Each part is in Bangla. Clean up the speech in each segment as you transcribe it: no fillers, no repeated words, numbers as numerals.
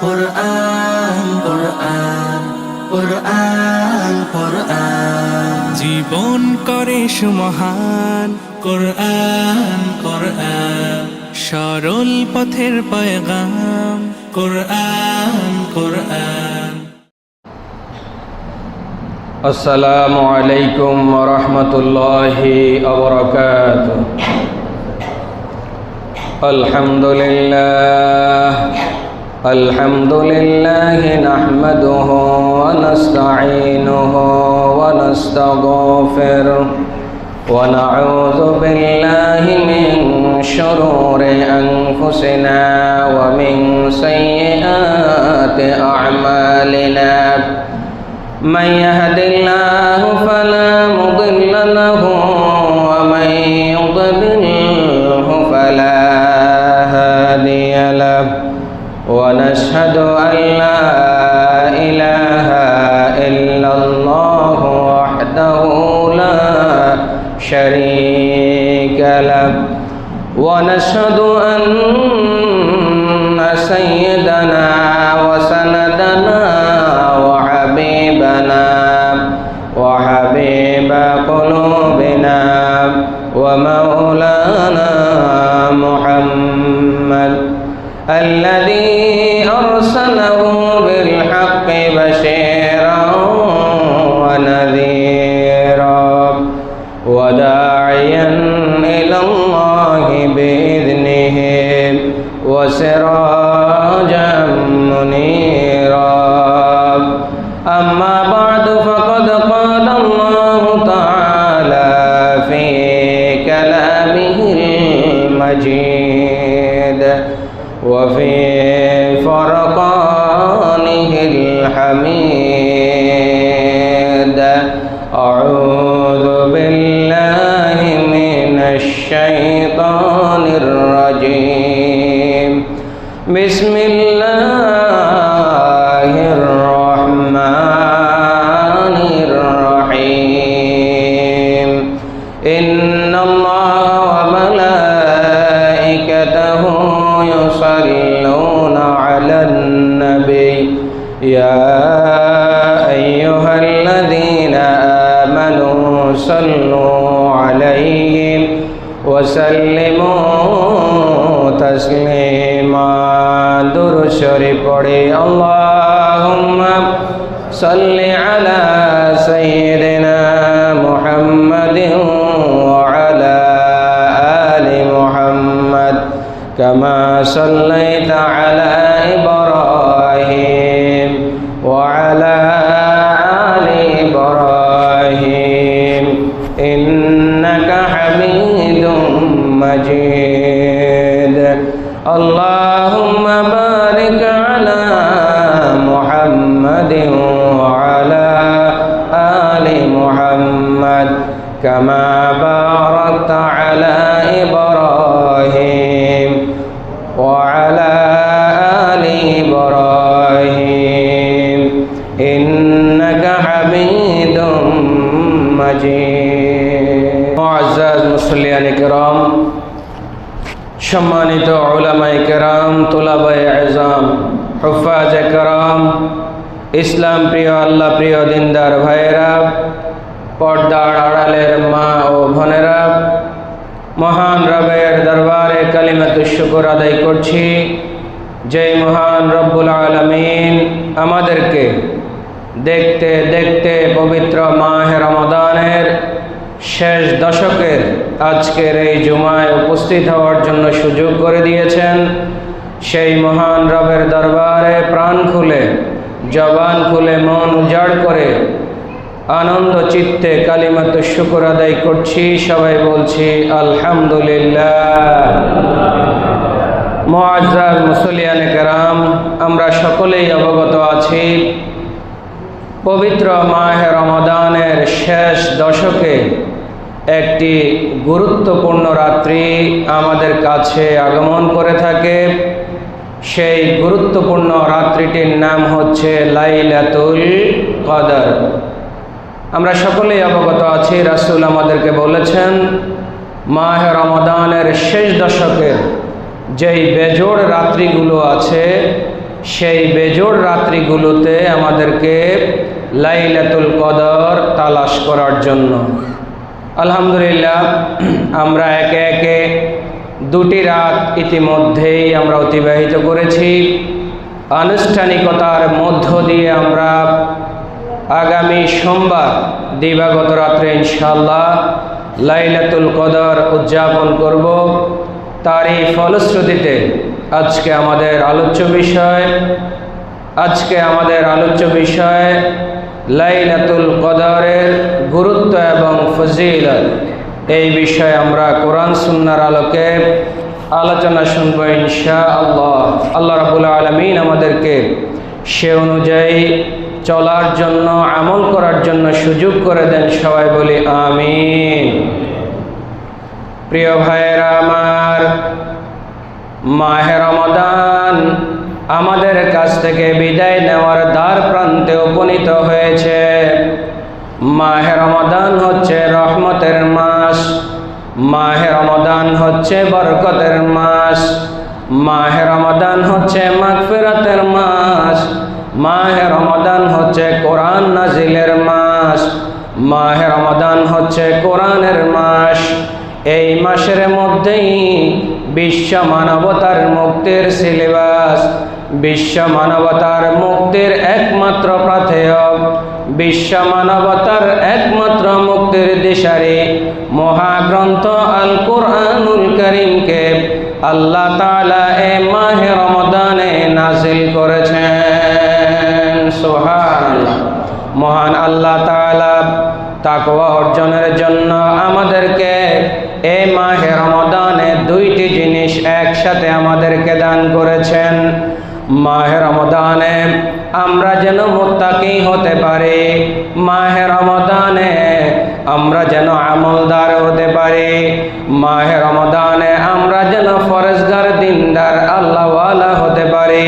কুরআন কুরআন কুরআন কুরআন জীবন করে সুমহান কুরআন কুরআন সরল পথের পয়গাম কুরআন কুরআন। আসসালামু আলাইকুম ওয়া রাহমাতুল্লাহি ওয়া বারাকাতুহু। আলহামদুলিল্লাহ নাহমাদুহু ওয়া নাস্তাঈনুহু ওয়া নাস্তাগফিরুহু ওয়া নাউযু বিল্লাহি মিন শুরুরি আনফুসিনা ওয়া মিন সাইয়্যাতি আ'মালিনা। من يهد الله فلا مضل له ومن يضلله فلا هادي له ونشهد أن لا إله إلا الله وحده لا شريك له ونشهد أن سيدنا وسندنا وحبيب قلوبنا ومولانا محمد الذي أرسله بالحق بشيرا ونذيرا وداعيا إلى الله بإذنه وسراجا منيرا. أما بعد فقد قال الله تعالى في كلامه المجيد وفي فرقانه الحميد. أعوذ بالله من الشيطان الرجيم. بسم الله الرحمن الرحيم. إن الله وملائكته يصلون على النبي يا أيها الذين آمنوا صلوا عليه وسلموا تسليما. درود شريف পড়ে اللهم صل على سيدنا محمد وعلى آل محمد كما صليت على إبراهيم وعلى آل إبراهيم إنك حميد مجيد. اللهم بارك على محمد وعلى آل محمد كما باركت على إبراهيم وعلى آل إبراهيم إنك حميد مجيد. معزز মুসল্লিয়ান কিরাম, সম্মানিত উলামায়ে কেরাম, তুলাবায়ে ইলম, হুফাজে কেরাম, ইসলাম প্রিয় আল্লাহ প্রিয় দিনদার ভাইয়েরা, পর্দার আড়ালের মা ও বোনেরা, মহান রবের দরবারে কালিমাতুশ শুকর আদায় করছি যে মহান রব্বুল আলামিন আমাদেরকে দেখতে দেখতে পবিত্র মাহে রমাদানের শেষ দশকের আজকের এই জুমায় উপস্থিত হওয়ার জন্য সুযোগ করে দিয়েছেন। সেই মহান রবের দরবারে প্রাণ খুলে, জবান খুলে, মন উজাড় করে আনন্দ চিত্তে কালিমাতুশ শুকর আদায় করছি। সবাই বলছি আলহামদুলিল্লাহ। মুআজ্জাজ মুসল্লিয়ানে কেরাম, আমরা সকলেই অবগত আছি পবিত্র মাহে রমাদানের শেষ দশকে একটি গুরুত্বপূর্ণ রাত্রি আমাদের কাছে আগমন করে থাকে। সেই গুরুত্বপূর্ণ রাত্রিটির নাম হচ্ছে লাইলাতুল কদর। আমরা সকলেই অবগত আছি, রাসূল আমাদেরকে বলেছেন মাহে রমাদানের শেষ দশকের যেই বেজোড় রাত্রিগুলো আছে সেই বেজোড় রাত্রিগুলোতে আমাদেরকে লাইলাতুল কদর তালাশ করার জন্য। আলহামদুলিল্লাহ, আমরা একে একে 2টি রাত ইতিমধ্যেই আমরা অতিবাহিত করেছি। আনুষ্ঠানিকতার মধ্য দিয়ে আমরা আগামী সোমবার দিবাগত রাত্রে ইনশাআল্লাহ লাইলাতুল কদর উদযাপন করব। তারই ফলশ্রুতিতে আজকে আমাদের আলোচ্য বিষয় লাইলাতুল কদরের গুরুত্ব এবং ফজিলত। এই বিষয়ে আমরা কোরআন সুন্নাহর আলোকে আলোচনা শুনব ইনশাআল্লাহ। আল্লাহ রাব্বুল আলামিন আমাদেরকে সে অনুযায়ী চলার জন্য, আমল করার জন্য সুযোগ করে দেন। সবাই বলি আমিন। প্রিয় ভাইয়েরা আমার, মাহে রমাদান আমাদের কাছ থেকে বিদায় নেওয়ার দ্বার প্রান্তে উপনীত হয়েছে। মাহে রমাদান হচ্ছে রহমতের মাস, মাহে রমাদান হচ্ছে বরকতের মাস, মাহে রমাদান হচ্ছে মাগফিরাতের মাস, মাহে রমাদান হচ্ছে কোরআন নাজিলের মাস, মাহে রমাদান হচ্ছে কোরআনের মাস। এই মাসের মধ্যেই বিশ্ব মানবতার মুক্তির সিলেবাস, বিশ্ব মানবতার মুক্তির একমাত্র পাথেয়, বিশ্ব মানবতার একমাত্র মুক্তির দিশারি মহাগ্রন্থ আল কুরআনুল কারীমকে আল্লাহ তাআলা এই মাহে রমাদানে নাজিল করেছেন। সুবহানাল্লাহ। মহান আল্লাহ তাআলা তাকওয়া অর্জনের জন্য আমাদেরকে এই মাহে রমাদানে 2টি জিনিস একসাথে আমাদেরকে দান করেছেন। মাহে রমাদানে আমরা যেন মুত্তাকি হতে পারি, মাহে রমাদানে আমরা যেন আমলদার হতে পারি, মাহে রমাদানে আমরা যেন ফরজগার দিনদার আল্লাহওয়ালা হতে পারি,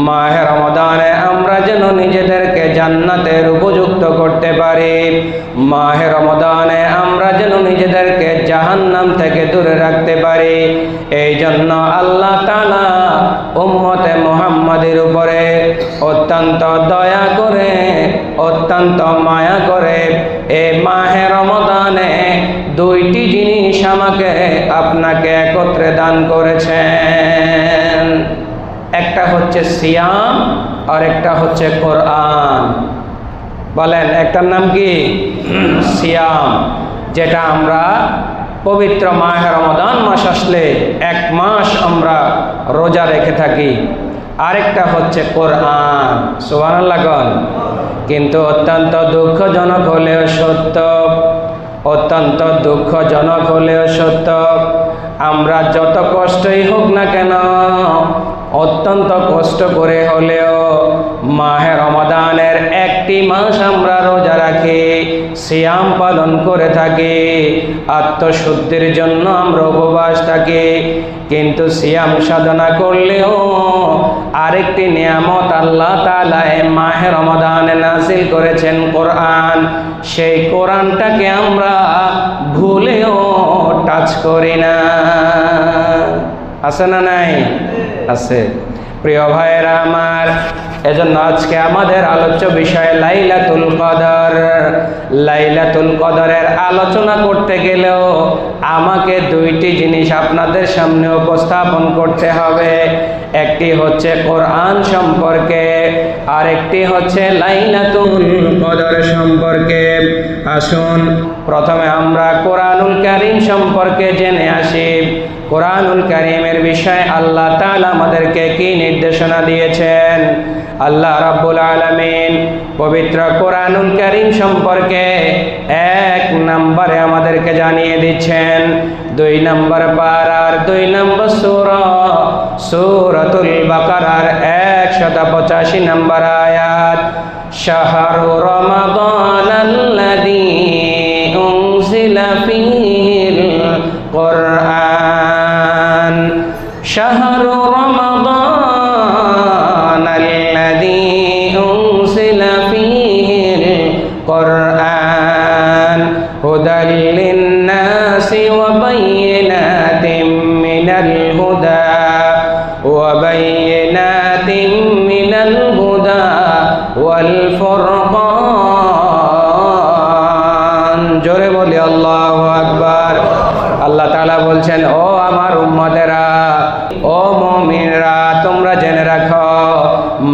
মাহে রমাদানে আমরা যেন নিজেদেরকে জান্নাতের উপযুক্ত করতে পারি, মাহে রমাদানে আমরা যেন নিজেদেরকে জাহান্নাম থেকে দূরে রাখতে পারি। এই জন্য আল্লাহ তাআলা উম্মতে মুহাম্মাদের উপরে অত্যন্ত দয়া করে, অত্যন্ত মায়া করে এই মাহে রমাদানে 2টি জিনিস আমাকে আপনাকে একত্রে দান করেছেন। একটা হচ্ছে সিয়াম আর একটা হচ্ছে কোরআন। বলেন, একটার নাম কি? সিয়াম, যেটা আমরা পবিত্র মাহে রমাদান মাস আসলে 1 মাস আমরা রোজা রেখে থাকি। আরেকটা হচ্ছে কোরআন। সুবহানাল্লাহ। কিন্তু অত্যন্ত দুঃখজনক হলেও সত্য, অত্যন্ত দুঃখজনক হলেও সত্য, আমরা যত কষ্টই হোক না কেন, অত্যন্ত কষ্ট করে হলেও মাহে রমাদানের 1টি মাস আমরা রোজা রাখি, সিয়াম পালন করে থাকি, আত্মশুদ্ধির জন্য আমরা উপবাস থাকি। কিন্তু সিয়াম সাধনা করলেও আরেকটি নিয়ামত আল্লাহ তাআলা মাহে রমাদানে নাযিল করেছেন, কোরআন। সেই কোরআনটাকে আমরা ভুলেও টাচ করি না। আছে না নাই? আছে। প্রিয় ভাইয়েরা আমার, এজন্য আজকে আমাদের আলোচ্য বিষয় লাইলাতুল কদর। লাইলাতুল কদরের আলোচনা করতে গেলেও আমাকে 2টি জিনিস আপনাদের সামনে উপস্থাপন করতে হবে। একটি হচ্ছে কোরআন সম্পর্কে, আর একটি হচ্ছে লাইলাতুল কদর সম্পর্কে। আসুন প্রথমে আমরা কোরআনুল কারীম সম্পর্কে জেনে আসি। কোরআনুল কারীমের বিষয়ে আল্লাহ তাআলা আমাদেরকে কি নির্দেশনা দিয়েছেন। আল্লাহ রাব্বুল আলামিন পবিত্র কোরআনুল কারীম সম্পর্কে 1 নম্বরে আমাদেরকে জানিয়ে দিচ্ছেন, 2 নম্বর পারার 2 নম্বর সূরা, সূরাতুল বাকারার 185 নম্বর আয়াত, শাহরু রমাদানাল্লাযী উনজিলা ফীহিল কুরআন, শাহরু রমাদানাল্লাযী উনজিলা ফীহিল কুরআন হুদাল লিন-নাসি ওয়া বায়িনাতিম মিনাল হুদা ওয়া বায়িনাতিম ওয়াল ফুরকান। জোরে বলি আল্লাহু আকবার। আল্লাহ তাআলা বলছেন, ও আমার উম্মতেরা, ও মুমিনরা, তোমরা জেনে রাখো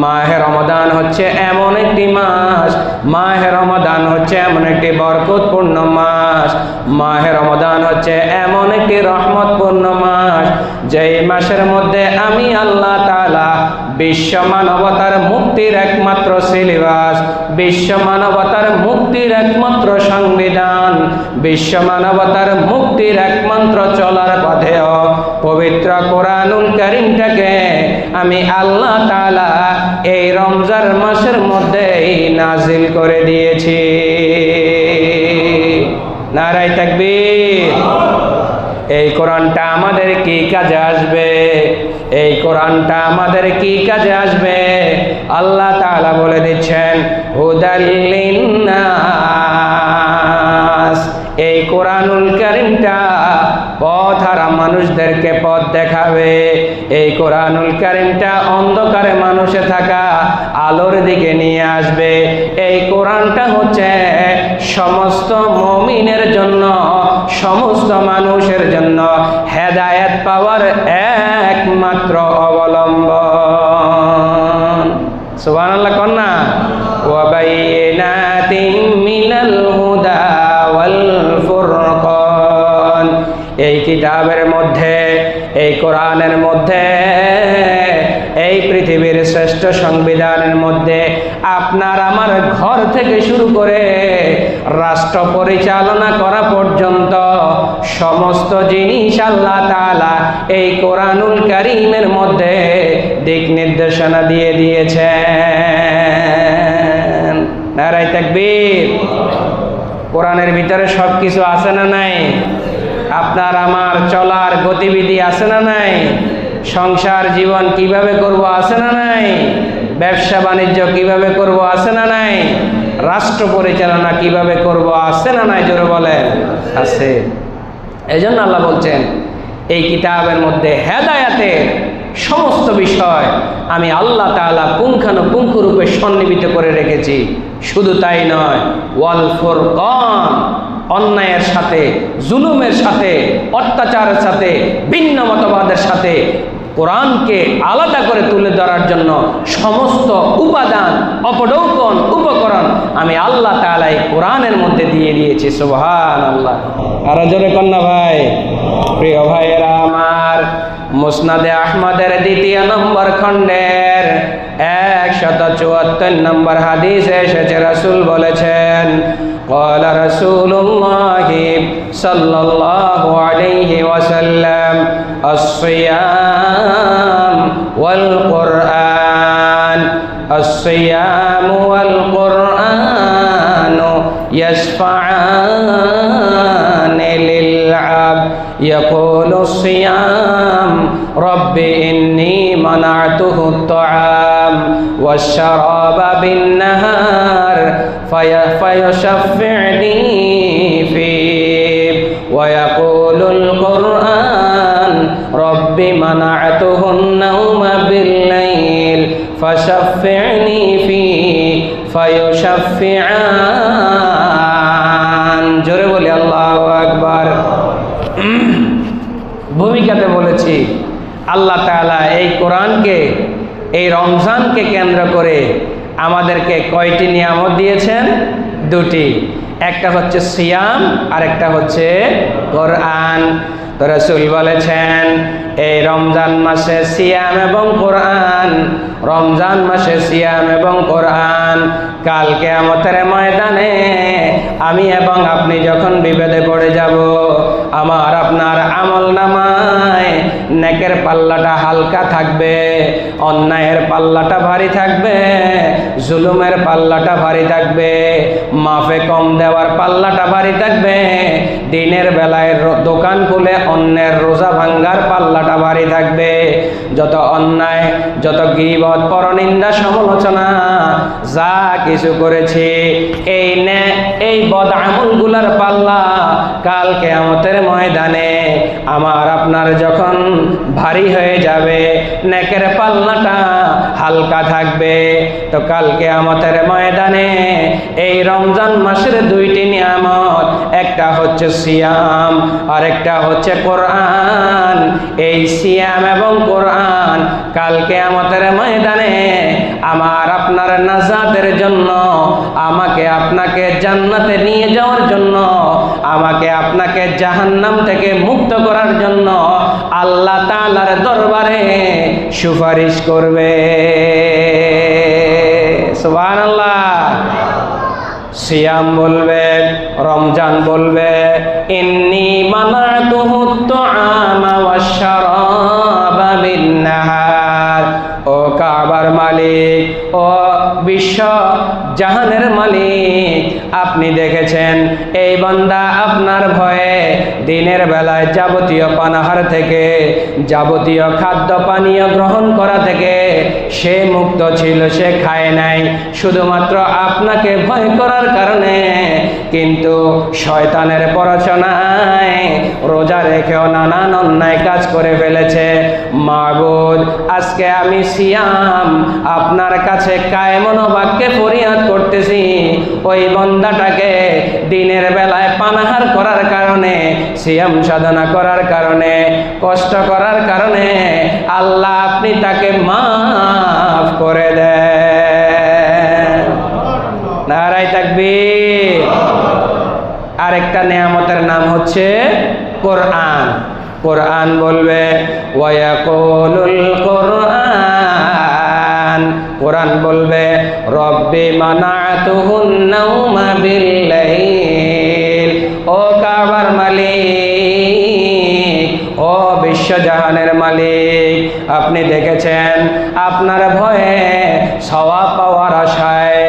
মাহে রমাদান হচ্ছে এমন একটি মাস, মাহে রমাদান হচ্ছে এমন একটি বরকতপূর্ণ মাস, মাহে রমাদান হচ্ছে এমন একটি রহমতপূর্ণ মাস, যেই মাসের মধ্যে আমি আল্লাহ তাআলা বিশ্ব মানবতার মুক্তির একমাত্র সিলেবাস, বিশ্ব মানবতার মুক্তির একমাত্র সংবিধান, বিশ্ব মানবতার মুক্তির একমাত্র চলার পথেও পবিত্র কোরআনুল কারীমটাকে আমি আল্লাহ তাআলা এই রমজান মাসের মধ্যেই নাজিল করে দিয়েছি। নারায়ে তাকবীর। এই কোরআনটা আমাদের কি কাজে আসবে? এই কোরআনটা আমাদের কি কাজে আসবে? আল্লাহ তাআলা বলে দিচ্ছেন, হুদাল লিন্নাস। এই কোরআনুল কারীমটা পথহারা মানুষদেরকে পথ দেখাবে। এই কোরআনুল কারীমটা অন্ধকারে মানুষে থাকা আলোর দিকে নিয়ে আসবে। এই কোরআনটা হচ্ছে সমস্ত মুমিনের জন্য, সমস্ত মানুষের জন্য হেদায়েত পাওয়ার একমাত্র অবলম্বন। সুবহানাল্লাহ কন্যা। ওয়া বাইয়িনাতিন মিনাল হুদা ওয়াল ফুরকান। এই কিতাবের মধ্যে, এই কোরআনের মধ্যে, এই পৃথিবীর শ্রেষ্ঠ সংবিধানের মধ্যে আপনার আমার ঘর থেকে শুরু করে রাষ্ট্র পরিচালনা করা পর্যন্ত সমস্ত জিনিস আল্লাহ তাআলা এই কোরআনুল কারীমের মধ্যে দিক নির্দেশনা দিয়ে দিয়েছেন। নারায়ে তাকবীর। কোরআনের ভিতরে সব কিছু আছে না নাই? আপনার আমার চলার গতিবিধি আছে না নাই? সংসার জীবন কিভাবে করব আছে না নাই? ব্যবসা বাণিজ্য কিভাবে করব আছে না নাই? রাষ্ট্র পরিচালনা কিভাবে করব আছে না নাই? জোরে বলেন, আছে। এজন্য আল্লাহ বলছেন, এই কিতাবের মধ্যে হেদায়েতের সমস্ত বিষয় আমি আল্লাহ তাআলা পুঙ্খানুপুঙ্খ রূপে সন্নিবিষ্ট করে রেখেছি। শুধু তাই নয়, ওয়াল ফুরকান, অন্যায়ের সাথে, জুলুমের সাথে, অত্যাচারের সাথে, ভিন্ন মতবাদের সাথে কোরআনকে আলাদা করে তুলে ধরার জন্য সমস্ত উপাদান, অপডৌকন, উপকরণ আমি আল্লাহ তাআলা এই কোরআনের মধ্যে দিয়ে দিয়েছি। সুবহানাল্লাহ। আর জোরে কন্যা ভাই। প্রিয় ভাইয়েরা আমার, মুসনাদে আহমদের ২য় নম্বর খণ্ডের ১৭৪ নম্বর হাদিসে এসেছে, রাসূল বলেছেন, قال رسول الله صلى الله عليه وسلم الصيام والقرآن، الصيام والقرآن يشفعان للعبد، يقول الصيام رب إني منعته الطعام والشراب بالنهار فيشفعني فيه، ويقول القرآن رب منعته النوم بالليل فشفعني فيه فيشفعان। জোরে বলি আল্লাহু আকবার। ভূমিকাতে বলেছি, আল্লাহ তাআলা এই কোরআনকে, এই রমজানকে কেন্দ্র করে আমাদেরকে কয়টি নিয়ামত দিয়েছেন? দুটি। একটা হচ্ছে সিয়াম, আর একটা হচ্ছে কোরআন। তো রাসূল বলেছেন, এই রমজান মাসে সিয়াম এবং কোরআন, রমজান মাসে সিয়াম এবং কোরআন কাল কিয়ামতের ময়দানে আমি এবং আপনি যখন বিপদে পড়ে যাব, আমার আপনার আমলনামায় নেকের পাল্লাটা হালকা থাকবে, অন্যায়ের পাল্লাটা ভারী থাকবে, জুলুমের পাল্লাটা ভারী থাকবে, মাফে কম দেওয়ার পাল্লাটা ভারী থাকবে, দিনের বেলায় দোকান খুলে অন্যের রোজা ভাঙ্গার পাল্লাটা ভারী থাকবে। যত অন্যায়, যত গীবত, পরনিন্দা, সমালোচনা যা কিছু করেছি, এই বদ আমলগুলার পাল্লা কাল কিয়ামতের ময়দানে আমার আপনার যখন ভারী হয়ে যাবে, নেকের পাল্লাটা হালকা থাকবে। তো কাল কিয়ামতের ময়দানে এই রমজান মাসের দুইটি নিয়ামত, একটা হচ্ছে সিয়াম আর একটা হচ্ছে কোরআন। এই সিয়াম এবং কোরআন কাল কিয়ামতের ময়দানে আমার আপনার নাজাতের জন্য, আমাকে আপনাকে জান্নাতে নিয়ে যাওয়ার জন্য, আমাকে আপনাকে জাহান্নাম থেকে মুক্ত করার জন্য আল্লাহ তাআলার দরবারে সুপারিশ করবে। সুবহানাল্লাহ। সিয়াম বলবে, রমজান বলবে, ইন্নী মানাতুহুত তুআমা ওয়াশ-শারাবা বিন-নাহার। ও কাবার মালিক, ও বিশ্ব জাহানের মালিক, আপনি দেখেছেন এই বান্দা আপনার ভয়ে দিনের বেলায় যাবতীয় পানাহার থেকে, যাবতীয় খাদ্য পানীয় গ্রহণ করা থেকে সে মুক্ত ছিল, সে খায় নাই শুধুমাত্র আপনাকে ভয় করার কারণে। কিন্তু শয়তানের প্ররোচনায় রোজা রেখেও নানান অন্যায় কাজ করে ফেলেছে। মাবুদ, আজকে আমি সিয়াম আপনার কাছে কায়েমন বাক্যে ফরিয়াদ করতেছি, ওই বান্দাটাকে দিনের বেলায় পানাহার করার কারণে, সিয়াম সাধনা করার কারণে, কষ্ট করার কারণে আল্লাহ আপনি তাকে মাফ করে দেন। নারায়ে তাকবীর। আরেকটা নিয়ামতের নাম হচ্ছে কোরআন। কোরআন বলবে, ওয়ায়াকুলুল কোরআন, কোরআন বলবে, রব্বি মানাতুহুন নাওমা বিল-লাইল। ও কাবার মালিক, ও বিশ্বজাহানের মালিক, আপনি দেখেছেন আপনার ভয়ে সওয়াব পাওয়ার আশায়,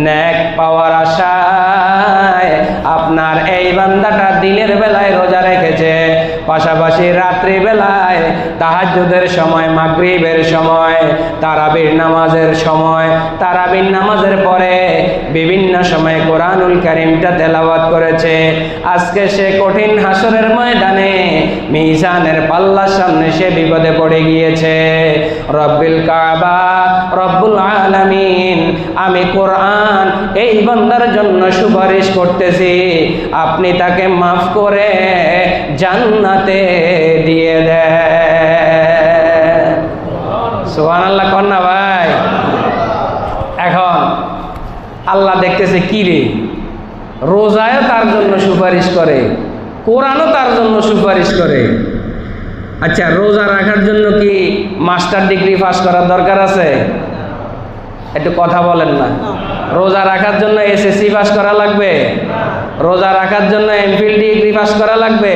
নেক পাওয়ার আশায় আপনার এই বান্দাটা দিনের বেলায় রোজা রেখেছে, পাশাপাশি রাত্রি বেলায় তাহাজ্জুদের সময়, মাগরিবের সময়, তারাবির নামাজের সময়, তারাবির নামাজের পরে বিভিন্ন সময় কোরআনুল কারীমটা তেলাওয়াত করেছে। আজকে সে কঠিন হাসরের ময়দানে মিজানের পাল্লার সামনে সে বিপদে পড়ে গিয়েছে। রব্বিল কাবা, রব্বুল আলামিন, আমি কোরআন এই বান্দার জন্য সুপারিশ করতেছি, আপনি তাকে মাফ করে জান্নাতে দিয়ে দেন। সুবহানাল্লাহ কন্যা ভাই। এখন আল্লাহ দেখতেছে কি রে, রোজায়ও তার জন্য সুপারিশ করে, কোরআনও তার জন্য সুপারিশ করে। আচ্ছা, রোজা রাখার জন্য কি মাস্টার ডিগ্রি পাস করার দরকার আছে? একটু কথা বলেন না। রোজা রাখার জন্য এসএসসি পাস করা লাগবে? রোজা রাখার জন্য এমফিল ডিগ্রি পাস করা লাগবে?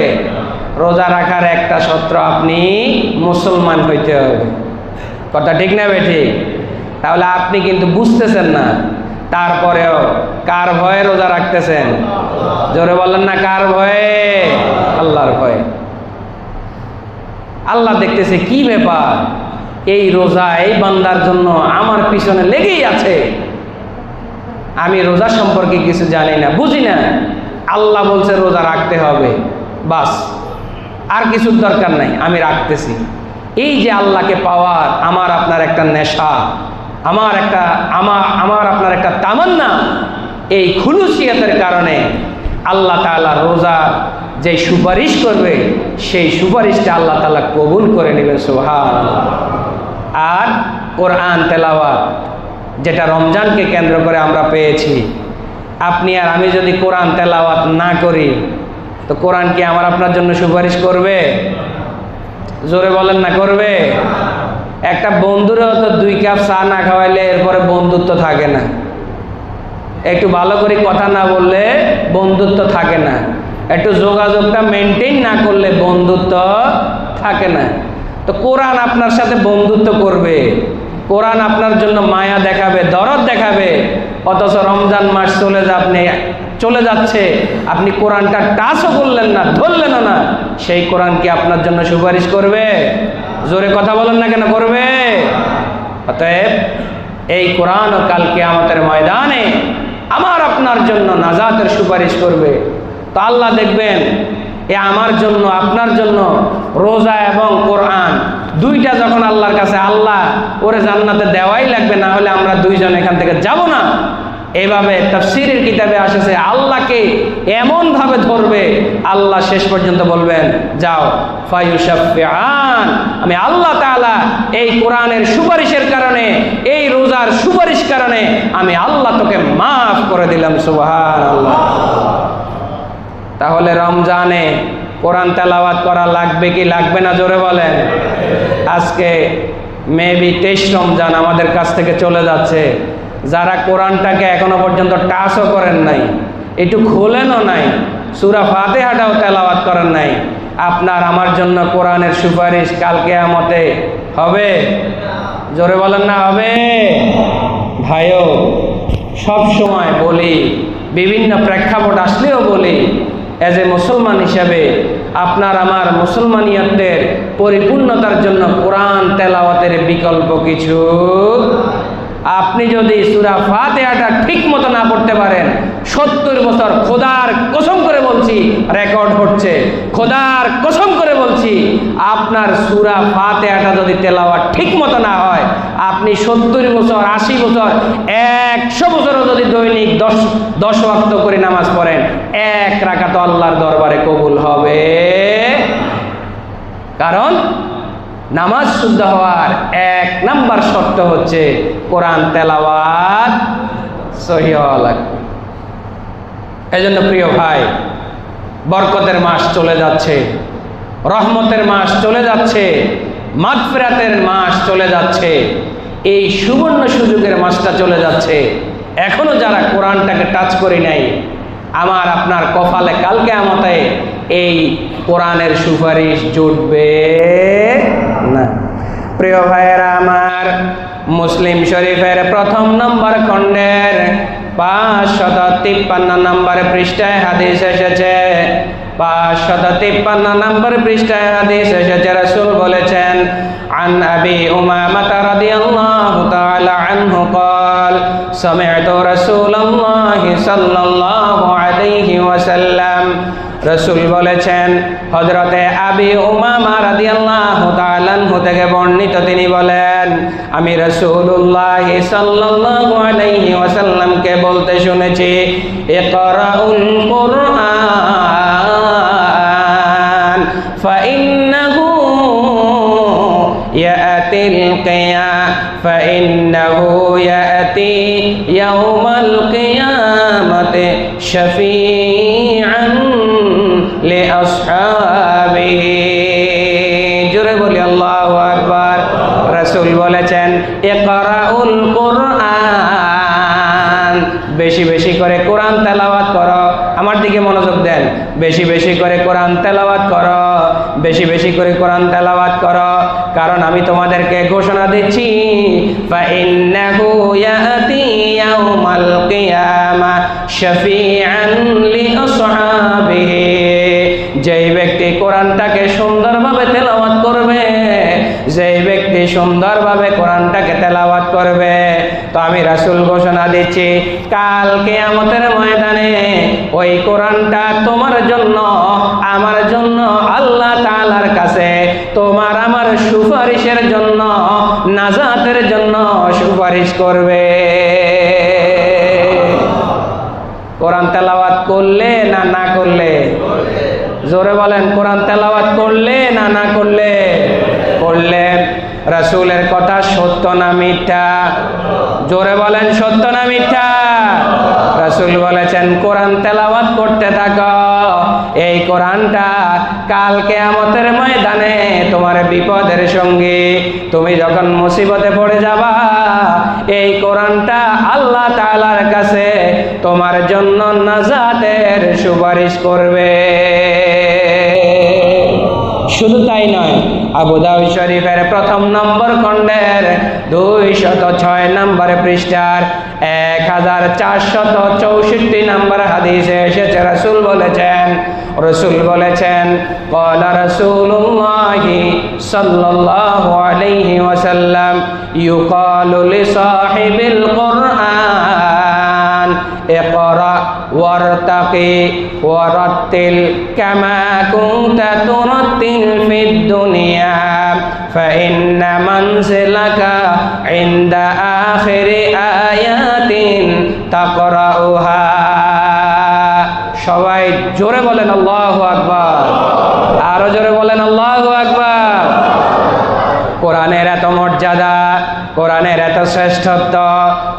রোজা রাখার একটা শর্ত, আপনি মুসলমান হইতে হবে। কথা ঠিক না বেঠিক? তাহলে আপনি কিন্তু বুঝতেছেন না, তারপরেও কার ভয়ে রোজা রাখতেছেন? জোরে বলেন না, কার ভয়ে? আল্লাহর ভয়ে। আল্লাহ দেখতেছে কি ব্যাপার, এই রোজা এই বান্দার জন্য আমার পিছনে লেগেই আছে, আমি রোজা সম্পর্কে কিছু জানি না, বুঝি না, আল্লাহ বলছে রোজা রাখতে হবে, বাস আর কিছুর দরকার নাই, আমি রাখতেছি। এই যে আল্লাহকে পাওয়ার আমার আপনার একটা নেশা, আমার আপনার একটা তামান্না, এই খুলুসিয়াতের কারণে আল্লাহ তাআলা রোজা যে সুপারিশ করবে, সেই সুপারিশটা আল্লাহ তাআলা কবুল করে নেবেন। সুবহানাল্লাহ। আর কোরআন তেলাওয়াত, যেটা রমজানকে কেন্দ্র করে আমরা পেয়েছি, আপনি আর আমি যদি কোরআন তেলাওয়াত না করি, তো কোরআন কি আমার আপনার জন্য সুপারিশ করবে? জোরে বলেন না, করবে? একটা বন্ধুরেও তো 2 কাপ চা না খাওয়াইলে এরপরে বন্ধুত্ব থাকে না, একটু ভালো করে কথা না বললে বন্ধুত্ব থাকে না, একটু যোগাযোগটা মেনটেন না করলে বন্ধুত্ব থাকে না। তো কোরআন আপনার সাথে বন্ধুত্ব করবে, কোরআন আপনার জন্য মায়া দেখাবে, দরদ দেখাবে, অথচ রমজান মাস চলে যাচ্ছে, আপনি কোরআনটা টাচও করলেন না, ধরলেন না, সেই কোরআন কি আপনার জন্য সুপারিশ করবে? জোরে কথা বলেন না কেন, করবে? অতএব এই কোরআন ও কাল কিয়ামতের ময়দানে আমার আপনার জন্য নাজাতের সুপারিশ করবে। তো আল্লাহ দেখবেন, এ আমার জন্য আপনার জন্য রোজা এবং কোরআন দুইটা যখন আল্লাহর কাছে, আল্লাহ ওরে জান্নাতে দেওয়াই লাগবে, না হলে আমরা দুইজন এখান থেকে যাব না। এইভাবে তাফসীরের কিতাবে আসছে আল্লাহকে এমন ভাবে ধরবে, আল্লাহ শেষ পর্যন্ত বলবেন যাও ফায়ুশাফিআন, আমি আল্লাহ তাআলা এই কোরআনের সুপারিশের কারণে, এই রোজার সুপারিশ কারণে আমি আল্লাহ তোকে মাফ করে দিলাম। সুবহানাল্লাহ। তাহলে রমজানে কোরআন তেলাওয়াত করা লাগবে কি লাগবে না? জোরে বলেন। আজকে মেবি 23 রমজান আমাদের কাছ থেকে চলে যাচ্ছে। যারা কোরআনটাকে এখনো পর্যন্ত টাচও করেন নাই, একটু খোলেনও নাই, সূরা ফাতিহাটাও তেলাওয়াত করেন নাই, আপনার আমার জন্য কোরআনের সুপারিশ কাল কিয়ামতে হবে? জোরে বলেন না হবে? ভাইও, সব সময় বলি, বিভিন্ন প্রেক্ষাপট আসলেও বলি, এজ এ মুসলমান হিসাবে আপনার আমার মুসলমানিয়তের পরিপূর্ণতার জন্য কোরআন তেলাওয়াতের বিকল্প কিছু। আপনি যদি সূরা ফাতিহাটা ঠিক মতো না পড়তে পারেন, 70 বছর খোদার কসম করে বলছি, রেকর্ড হচ্ছে, খোদার কসম করে বলছি, আপনার সূরা ফাতিহাটা যদি তেলাওয়াত ঠিক মতো না হয়, আপনি 70 বছর 80 বছর 100 বছরও যদি দৈনিক 10 ওয়াক্ত করে নামাজ পড়েন, এক রাকাত আল্লাহর দরবারে কবুল হবে। কারণ নামাজ শুদ্ধ হওয়ার 1 নাম্বার শর্ত হচ্ছে কোরআন তেলাওয়াত সহিহ হওয়া লাগবে। এজন্য প্রিয় ভাই, বরকতের মাস চলে যাচ্ছে, রহমতের মাস চলে যাচ্ছে, মাগফিরাতের মাস চলে যাচ্ছে, এই সুবর্ণ সুযোগের মাসটা চলে যাচ্ছে। এখনো যারা কোরআনটাকে টাচ করি নাই, আমার আপনার কপালে কাল কিয়ামতে এই কোরআনের সুপারিশ জুটবে না। প্রিয় ভাইয়েরা আমার, মুসলিম শরীফের 1 নম্বর খণ্ডের 553 নম্বর পৃষ্ঠায় হাদিস এসেছে। 553 নম্বর পৃষ্ঠায় হাদিস এসেছে, রাসূল বলেছেন, আন আবি উমামা রাদিয়াল্লাহু তাআলা আনহু قال سمعت رسول الله صلى الله عليه وسلم, রাসূল বলেছেন, হযরতে আবি উমামা রাদিয়াল্লাহু তাআলা আনহু থেকে বর্ণিত, তিনি বলেন, আমি রাসূলুল্লাহ সাল্লাল্লাহু আলাইহি ওয়াসাল্লামকে বলতে শুনেছি, ইকরাউল কুরআন ফাইন্নাহু ইয়াতিল ফাইন্নাহু ইয়াতি ইয়াউমাল কিয়ামাতি শাফিআন লিআসহাবিহি। জোরে বলি আল্লাহু আকবার। রাসূল বলেছেন, ইকরাউল কুরআন, বেশি বেশি করে কোরআন তেলাওয়াত করো। আমার দিকে মনোযোগ দেন, বেশি বেশি করে কোরআন তেলাওয়াত করো, বেশি বেশি করে কোরআন তেলাওয়াত করো। কারণ আমি তোমাদেরকে ঘোষণা দিচ্ছি, ফাইন্নাহু ইয়াতি ইয়াউমাল কিয়ামা শাফিআন লিআসহাবিহি, যেই ব্যক্তি কোরআনটাকে সুন্দরভাবে তেলাওয়াত করবে, যেই ব্যক্তি সুন্দরভাবে কোরআনটাকে তেলাওয়াত করবে, তো আমি রাসূল ঘোষণা দিচ্ছি, কাল কিয়ামতের ময়দানে ওই কোরআনটা তোমার জন্য, আমার জন্য আল্লাহ তাআলার কাছে তোমার আমার সুপারিশের জন্য, নাজাতের জন্য সুপারিশ করবে। কোরআন তেলাওয়াত করলে না না করলে? জোরে বলেন, কোরআন তেলাওয়াত করলে না না করলে? করলে। রাসূলের কথা সত্য না মিথ্যা? জোরে বলেন, সত্য না মিথ্যা? রাসূল বলেছেন, কোরআন তেলাওয়াত করতে থাকো, এই কোরআনটা কাল কিয়ামতের ময়দানে তোমার বিপদের সঙ্গী। তুমি যখন মুসিবতে পড়ে যাবা, এই কোরআনটা আল্লাহ তাআলার কাছে তোমার জন্য নাজাতের সুপারিশ করবে। শুধু তাই নয়, আবু দাউদ শরীফের 1 নম্বর খণ্ডের 206 নম্বর পৃষ্ঠার 1464 নম্বর হাদিসে এসেছে, রাসূল বলেছেন, ক্বালা রাসূলুল্লাহি সাল্লাল্লাহু আলাইহি ওয়াসাল্লাম, ইউকালু লিসাহিবিল কুরআন ইকরা ওয়ারতাকি ওয়ারাত্তিল কামা কুনতা তুরাত্তিল ফিদ দুনিয়া ফাইন্না মানজিলাকা ইনদা আখিরি আয়াতিন তাকরাউহা। সবাই জোরে বলেন আল্লাহু আকবার, আরো জোরে বলেন আল্লাহু আকবার। কোরআনের এত মর্যাদা, কোরআনের এত শ্রেষ্ঠত্ব,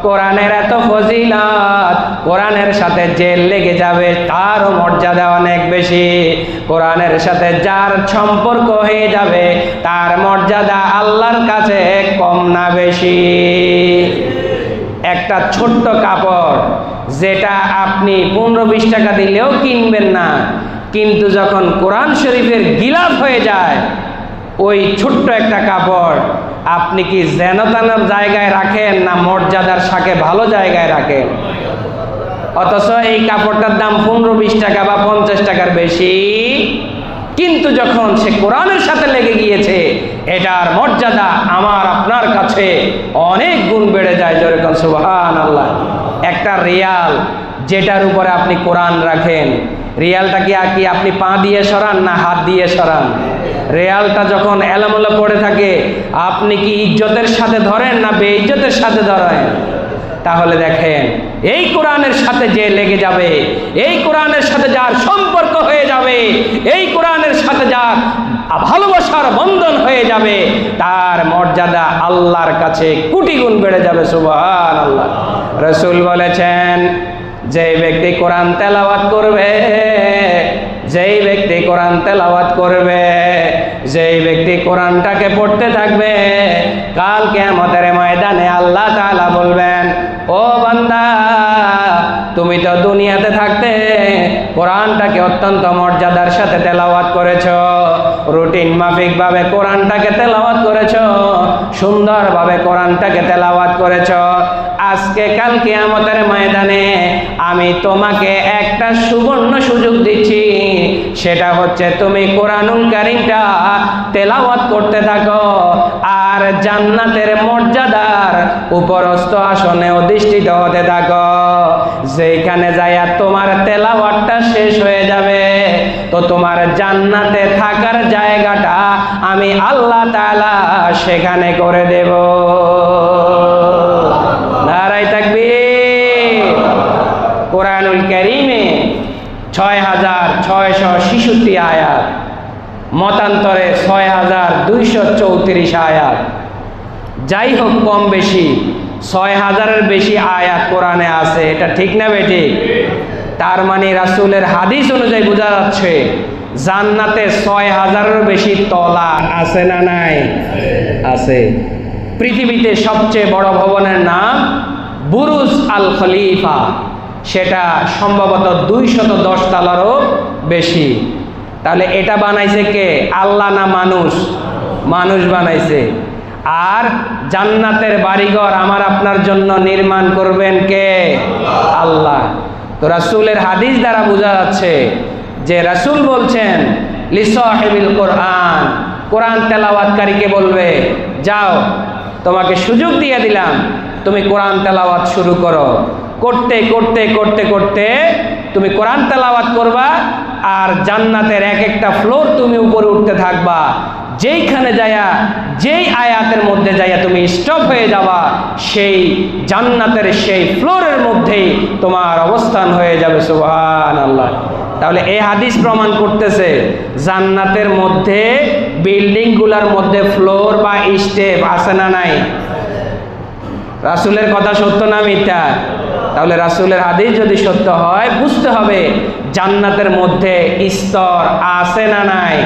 কোরআনের এত ফজিলত, কোরআনের সাথে যে লেগে যাবে তারও মর্যাদা অনেক বেশি। কোরআনের সাথে যার সম্পর্ক হয়ে যাবে তার মর্যাদা আল্লাহর কাছে কম না বেশি। একটা ছোট্ট কাপড় যেটা আপনি 15-20 টাকা দিলেও কিনবেন না, কিন্তু যখন কোরআন শরীফের গিলাফ হয়ে যায়, ওই ছোট্ট একটা কাপড় আপনি কি যেন তেন জায়গায় রাখেন না মর্যাদার সাথে ভালো জায়গায় রাখেন? অথচ এই কাপড়টার দাম 15-20 টাকা বা 50 টাকার বেশি, কিন্তু যখন সে কোরআনের সাথে লেগে গিয়েছে এটার মর্যাদা আমার আপনার কাছে অনেক গুণ বেড়ে যায়। জোরে কোন সুবহানাল্লাহ। একটা রিয়াল যেটার উপরে আপনি কোরআন রাখেন, রিয়ালটা কি আপনি পা দিয়ে সরান না হাত দিয়ে সরান? রিয়ালটা যখন এলোমেলো পড়ে থাকে আপনি কি ইজ্জতের সাথে ধরেন না বেইজ্জতের সাথে ধরেন? তাহলে দেখেন, এই কোরআনের সাথে যে লেগে যাবে, এই কোরআনের সাথে যার সম্পর্ক হয়ে যাবে, এই কোরআনের সাথে যার ভালোবাসার বন্ধন হয়ে যাবে, তার মর্যাদা আল্লাহর কাছে কোটি গুণ বেড়ে যাবে। সুবহানাল্লাহ। রাসূল বলেছেন, যে ব্যক্তি কোরআন তেলাওয়াত করবে, যেই ব্যক্তি কোরআন তেলাওয়াত করবে, যেই ব্যক্তি কোরআনটাকে পড়তে থাকবে, কাল কিয়ামতের ময়দানে আল্লাহ তাআলা বলবেন, ও বান্দা, তুমি তো দুনিয়াতে থাকতে কোরআনটাকে অত্যন্ত মর্যাদার সাথে তেলাওয়াত করেছো, রুটিন মাফিক ভাবে কোরআনটাকে তেলাওয়াত করেছো, সুন্দরভাবে কোরআনটাকে তেলাওয়াত করেছো। আজকে কাল কিয়ামতের ময়দানে আমি তোমাকে একটা সুবর্ণ সুযোগ দিচ্ছি, সেটা হচ্ছে তুমি কোরআনুল কারীমটা তেলাওয়াত করতে থাকো আর জান্নাতের মর্যাদার উপরস্থ আসনে অধিষ্ঠিত হতে থাকো। যেখানে যাইয়া তোমার তেলাওয়াতটা শেষ হয়ে যাবে তো তোমার জান্নাতে থাকার জায়গাটা আমি আল্লাহ তাআলা সেখানে করে দেব। নারায়ে তাকবীর। কোরআনুল কারীমে ৬৬৬৬ আয়াত, মতান্তরে ৬২৩৪ আয়াত। যাই হোক, কম বেশি ৬০০০-এর বেশি আয়াত কোরআনে আছে, এটা ঠিক না বেঠিক? তার মানে রাসূলের হাদিস অনুযায়ী বোঝা যাচ্ছে জান্নাতে ৬০০০-এর বেশি তলা আছে না নাই? আছে। পৃথিবীতে সবচেয়ে বড় ভবনের নাম বুরুজ আল খলিফা, সেটা সম্ভবত ২১০ তলারও বেশি। তাহলে এটা বানাইছে কে? আল্লাহ না মানুষ? মানুষ বানাইছে। আর জান্নাতের বাড়িঘর আমার আপনার জন্য নির্মাণ করবেন কে? আল্লাহ। তো রাসূলের হাদিস দ্বারা বোঝা যাচ্ছে যে রাসূল বলছেন লিসাহিবিল কোরআন, কোরআন তেলাওয়াতকারীকে বলবে, যাও তোমাকে সুযোগ দিয়ে দিলাম, তুমি কোরআন তেলাওয়াত শুরু করো। করতে করতে করতে করতে তুমি কোরআন তেলাওয়াত করবা আর জান্নাতের এক একটা ফ্লোর তুমি উপরে উঠতে থাকবা। যেইখানে যায়া, যেই আয়াতের মধ্যে যাইয়া তুমি স্টপ হয়ে যাবা, সেই জান্নাতের সেই ফ্লোরের মধ্যেই তোমার অবস্থান হয়ে যাবে। সুবহানাল্লাহ। তাহলে এই হাদিস প্রমাণ করতেছে জান্নাতের মধ্যে বিল্ডিংগুলোর মধ্যে ফ্লোর বা স্টেপ আছে না নাই? রাসূলের কথা সত্য না মিথ্যা? তাহলে রাসূলের হাদিস যদি সত্য হয়, বুঝতে হবে জান্নাতের মধ্যে স্তর আছে না নাই?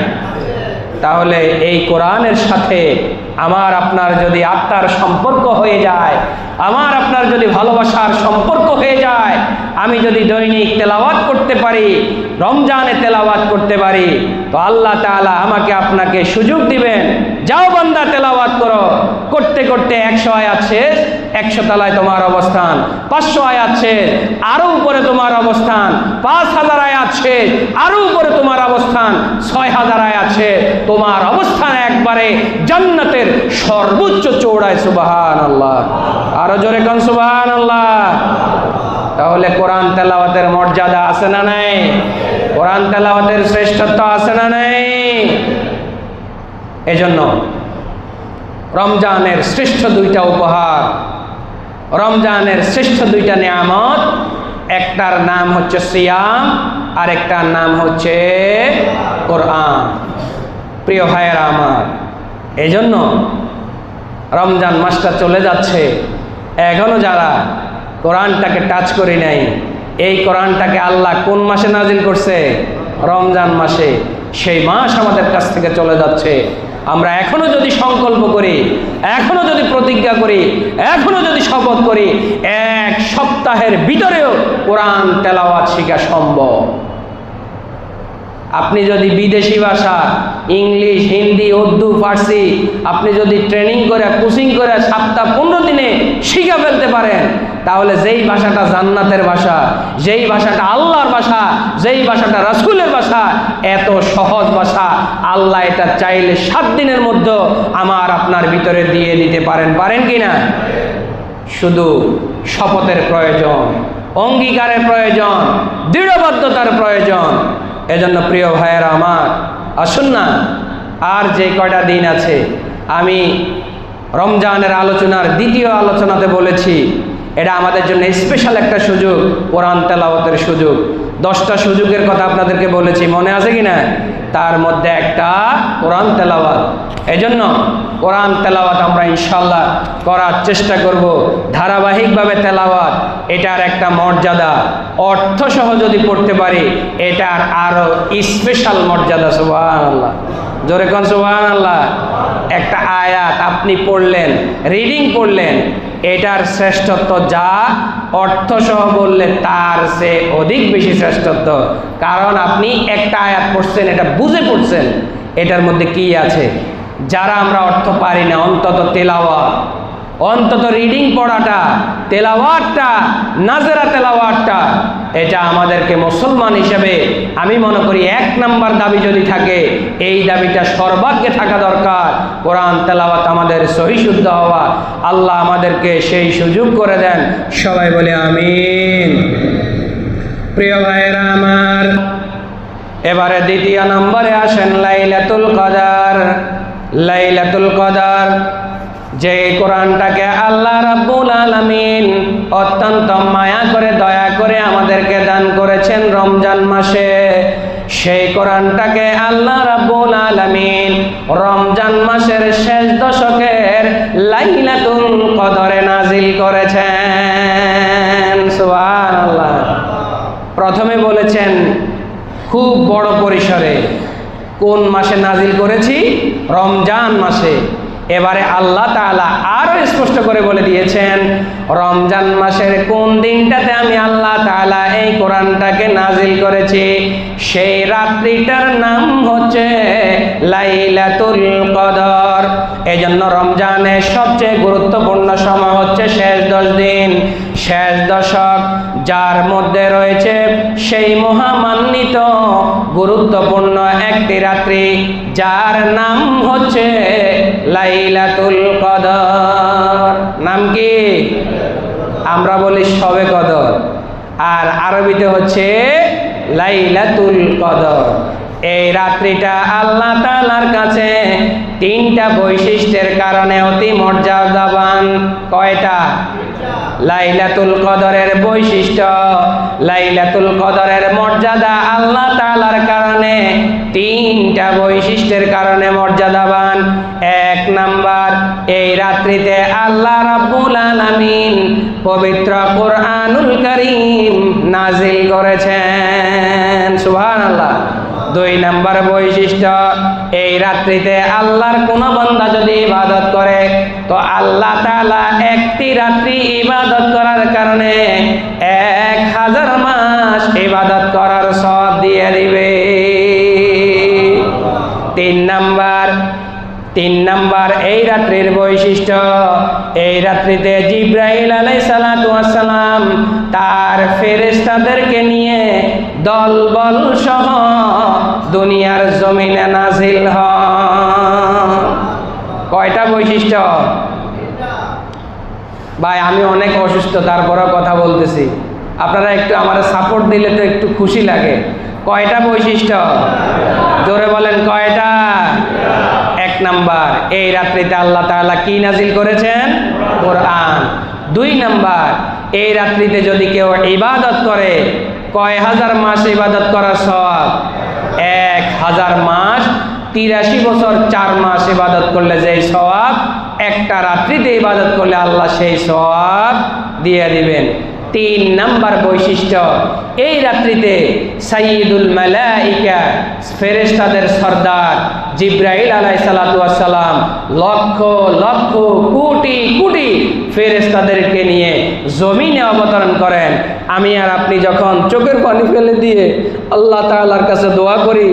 তাহলে এই কোরআনের সাথে আমার আপনার যদি আত্মার সম্পর্ক হয়ে যায়, আমার আপনার যদি ভালোবাসার সম্পর্ক হয়ে যায়, আমি যদি দৈনিক তেলাওয়াত করতে পারি, রমজানে তেলাওয়াত করতে পারি, তো আল্লাহ তাআলা আমাকে আপনাকে সুযোগ দিবেন, যাও বান্দা তেলাওয়াত করো। করতে করতে ১০০ আয়াত শেষ, ১০০ তলায় তোমার অবস্থান, ৫০০ আয়াত শেষ, আরো উপরে তোমার অবস্থান, ৫০০০ আয়াত শেষ, আরো উপরে তোমার অবস্থান, ৬০০০ আয়াত শেষ, তোমার অবস্থান একবারে জান্নাতের সর্বোচ্চ চৌড়ায়। সুবহানাল্লাহ। আরো জোরে কোন সুবহানাল্লাহ। তাহলে কোরআন তেলাওয়াতের মর্যাদা আছে না নাই? কোরআন তেলাওয়াতের শ্রেষ্ঠত্ব আছে না নাই? এজন্য রমজানের শ্রেষ্ঠ দুইটা উপহার, রমজানের শ্রেষ্ঠ দুইটা নিয়ামত, একটার নাম হচ্ছে সিয়াম আর একটার নাম হচ্ছে কোরআন। প্রিয় ভাইয়েরা আমার, এজন্য রমজান মাসটা চলে যাচ্ছে, এখনো যারা কোরআনটাকে টাচ করি নাই, এই কোরআনটাকে আল্লাহ কোন মাসে নাজিল করছে? রমজান মাসে। সেই মাস আমাদের কাছ থেকে চলে যাচ্ছে। আমরা এখনো যদি সংকল্প করি, এখনো যদি প্রতিজ্ঞা করি, এখনো যদি শপথ করি, এক সপ্তাহের ভিতরেও কোরআন তেলাওয়াত শেখা সম্ভব। আপনি যদি বিদেশি ভাষা ইংলিশ, হিন্দি, উর্দু, ফার্সি আপনি যদি ট্রেনিং করে, কোচিং করে সপ্তাহ 15 দিনে শিখে ফেলতে পারেন, তাহলে যেই ভাষাটা জান্নাতের ভাষা, যেই ভাষাটা আল্লাহর ভাষা, যেই ভাষাটা রাসূলের ভাষা, এত সহজ ভাষা আল্লাহ এটা চাইলে 7 দিনের মধ্যে আমার আপনার ভিতরে দিয়ে দিতে পারেন। পারেন কি না? শুধু শপথের প্রয়োজন, অঙ্গীকারের প্রয়োজন, দৃঢ়বদ্ধতার প্রয়োজন। এজন্য প্রিয় ভাইয়েরা আমার, আসুন না, আর যে কয়টা দিন আছে, আমি রমজানের আলোচনার দ্বিতীয় আলোচনাতে বলেছি এটা আমাদের জন্য স্পেশাল একটা সুযোগ, কোরআন তেলাওয়াতের সুযোগ। 10টা সুযোগের কথা আপনাদেরকে বলেছি, মনে আছে কি না? তার মধ্যে একটা কোরআন তেলাওয়াত। এজন্য কোরআন তেলাওয়াত আমরা ইনশাআল্লাহ করার চেষ্টা করব। ধারাবাহিকভাবে তেলাওয়াত, এটার একটা মর্যাদা, অর্থ সহ যদি পড়তে পারি এটার আরো স্পেশাল মর্যাদা। সুবহানাল্লাহ, জোরে কোন সুবহানাল্লাহ। একটা আয়াত আপনি পড়লেন, রিডিং পড়লেন, এটার শ্রেষ্ঠত্ব যা অর্থ সহ বললে তার সে অধিক বেশি শ্রেষ্ঠত্ব। কারণ আপনি একটা আয়াত পড়ছেন, এটা বুঝে পড়ছেন এটার মধ্যে কি আছে। যারা আমরা অর্থ পারি না, অন্তত তেলাওয়াত, অন্তত রিডিং পড়াটা, তেলাওয়াতটা, নাজেরা তেলাওয়াতটা, এটা আমাদেরকে মুসলমান হিসেবে আমি মনে করি 1 নাম্বার দাবি যদি থাকে, এই দাবিটা সর্বাগ্রে থাকা দরকার। কোরআন তেলাওয়াত আমাদের সহি শুদ্ধ হওয়া। আল্লাহ আমাদেরকে সেই সুযোগ করে দেন। সবাই বলে আমিন। প্রিয় ভাইয়েরা আমার, এবারে দ্বিতীয় নম্বরে আসেন লাইলাতুল কদর। লাইলাতুল কদর, যে কোরআনটাকে আল্লাহ রাব্বুল আলামিন অত্যন্ত মায়া করে, দয়া করে আমাদেরকে দান করেছেন রমজান মাসে, সেই কোরআনটাকে আল্লাহ রাব্বুল আলামিন রমজান মাসের শেষ দশকের লাইলাতুল কদরে নাজিল করেছেন। সুবহানাল্লাহ। প্রথমে বলেছেন খুব বড় পরিসরে, কোন মাসে নাজিল করেছি? রমজান মাসে। এবারে আল্লাহ তাআলা আরো স্পষ্ট করে বলে দিয়েছেন রমজান মাসের কোন দিনটাতে আমি আল্লাহ তাআলা এই কোরআনটাকে নাজিল করেছি। সেই রাত্রিটার নাম হচ্ছে লাইলাতুল কদর। এজন্য রমজানের সবচেয়ে গুরুত্বপূর্ণ সময় হচ্ছে শেষ 10 দিন, শেষ দশক, যার মধ্যে রয়েছে সেই মহামান্বিত গুরুত্বপূর্ণ একটি রাত্রি, যার নাম হচ্ছে লাইলাতুল কদর। নাম কি? আমরা বলি শবে কদর, আর আরবিতে হচ্ছে লাইলাতুল কদর। এই রাত্রিটা আল্লাহ তাআলার কাছে 3টা বৈশিষ্ট্যের কারণে অতি মর্যাদাবান। কয়টা? লাইলাতুল কদরের বৈশিষ্ট্য, লাইলাতুল কদরের মর্যাদা আল্লাহ তাআলার কারণে 3টা বৈশিষ্ট্যের কারণে মর্যাদাবান। 1 নাম্বার, এই রাত্রিতে আল্লাহ রাব্বুল আলামিন পবিত্র কোরআনুল কারীম নাজিল করেছেন। সুবহানাল্লাহ। 2 নাম্বার বৈশিষ্ট্য, এই রাত্রিতে আল্লাহর কোন বান্দা যদি ইবাদত করে তো আল্লাহ তাআলা একটি রাত্রি ইবাদত করার কারণে 1000 মাস ইবাদত করার সওয়াব দিয়ে দিবে। 3 নাম্বার, এই রাত্রির বৈশিষ্ট্য, এই রাত্রিতে জিবরাইল আলাইহিস সালাতু ওয়াস সালাম তার ফেরেশতাদেরকে নিয়ে দলবল সহ দুনিয়ার জমিনে নাজিল হন। কয়টা বৈশিষ্ট্য? ভাই আমি অনেক অসুস্থ, তারপরেও কথা বলতেছি, আপনারা একটু আমার সাপোর্ট দিলে তো একটু খুশি লাগে। কয়টা বৈশিষ্ট্য? জোরে বলেন কয়টা? 1 নাম্বার, এই রাত্রিতে আল্লাহ তাআলা কি নাজিল করেছেন? কোরআন। 2 নাম্বার, এই রাত্রিতে যদি কেউ ইবাদত করে, কয় হাজার মাস ইবাদত করার সওয়াব? 1000 মাস, 83 বছর 4 মাস ইবাদত করলে যেই সওয়াব, একটা রাত্রিতে ইবাদত করলে আল্লাহ সেই সওয়াব দিয়ে দিবেন। 3 নাম্বার বৈশিষ্ট্য, এই রাত্রিতে সাইয়্যিদুল মালাইকা, ফেরেশতাদের সর্দার জিবরাইল আলাইহিস সালাতু ওয়াস সালাম লক্ষ লক্ষ কোটি কোটি ফেরেশতাদেরকে নিয়ে জমিনে অবতরণ করেন। আমি আর আপনি যখন চোখের পানি ফেলে দিয়ে আল্লাহ তাআলার কাছে দোয়া করি,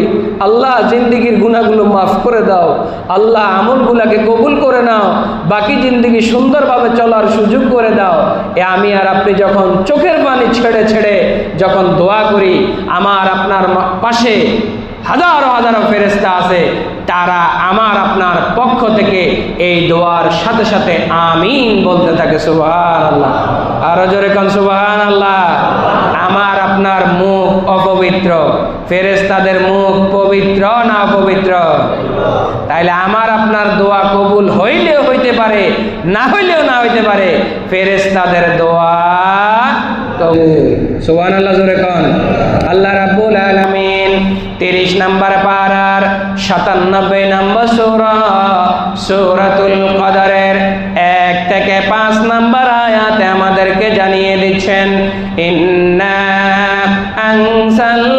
আল্লাহ জিন্দেগির গুনাহগুলো মাফ করে দাও, আল্লাহ আমলগুলোকে কবুল করে নাও, বাকি জিন্দেগি সুন্দরভাবে চলার সুযোগ করে দাও, আমি আর আপনি যখন চোখের পানি ছেড়ে ছেড়ে যখন দোয়া করি, আমার আপনার পাশে হাজারো হাজারো ফেরেশতা আছে, তারা আমার আপনার পক্ষ থেকে এই দোয়ার সাথে সাথে আমিন বলতে থাকে। সুবহানাল্লাহ, আরো জোরে কোন সুবহানাল্লাহ। আমার আপনার মুখ অপবিত্র, ফেরেশতাদের মুখ পবিত্র না অপবিত্র? তাইলে আমার আপনার দোয়া কবুল হইলেও হইতে পারে, না হইলেও না হইতে পারে, ফেরেশতাদের দোয়া সুবহানাল্লাহ, জোরে কোন। আল্লাহ রাব্বুল আলামিন 30 নম্বর পারার 97 নম্বর সূরা সূরাতুল কদরের 1 থেকে 5 নম্বর আয়াতে আমাদেরকে জানিয়ে দিচ্ছেন, ইন্না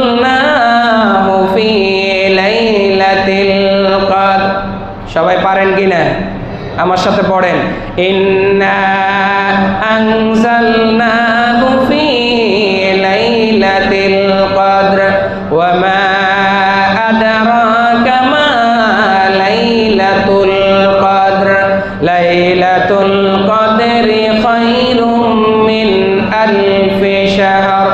আনসালনাহু ফি লাইলাতিল কদর। সবাই পারেন কিনা? আমার সাথে পড়েন, ইন্না আনসালনাহু ফি লাইলাতিল কদর ওয়া মা আদরাকা মা লাইলাতুল কদর লাইলাতুল কদরি খায়রুম মিন আলফি শাহর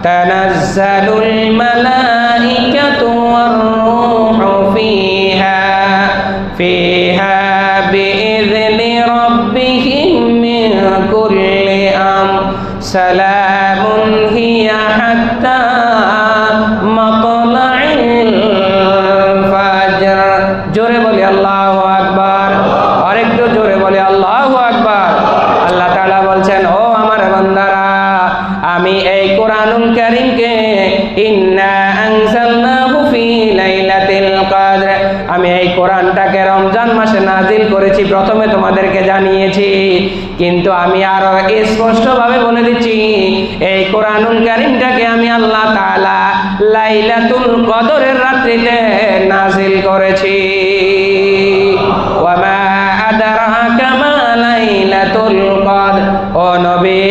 তানাজ্জালুল মালাইকাতু ওয়ার রূহু ফিহা বিইذনি রাব্বিহিম মিন কুল্লি আমর সালামুন হিয়া হাত্তা মাতলাইল ফাজর। জোরে বলি আল্লাহু আকবার, আরেকটু জোরে বলি আল্লাহু আকবার। আল্লাহ তাআলা বলছেন, ও আমার বান্দারা, আমি এই কোরআনুল কারীমকে ইন্না আনজালনাহু ফি লাইলাতিল কদর, আমি এই কোরআনটাকে রমজান মাসে নাজিল করেছি, প্রথমে তোমাদেরকে জানিয়েছি, কিন্তু আমি আরো স্পষ্টভাবে বলে দিচ্ছি, এই কোরআনুল কারীমটাকে আমি আল্লাহ তাআলা লাইলাতুল কদরের রাত্রিতে নাজিল করেছি। ওয়া মা আদরাকা মা লাইলাতুল কদর, ও নবী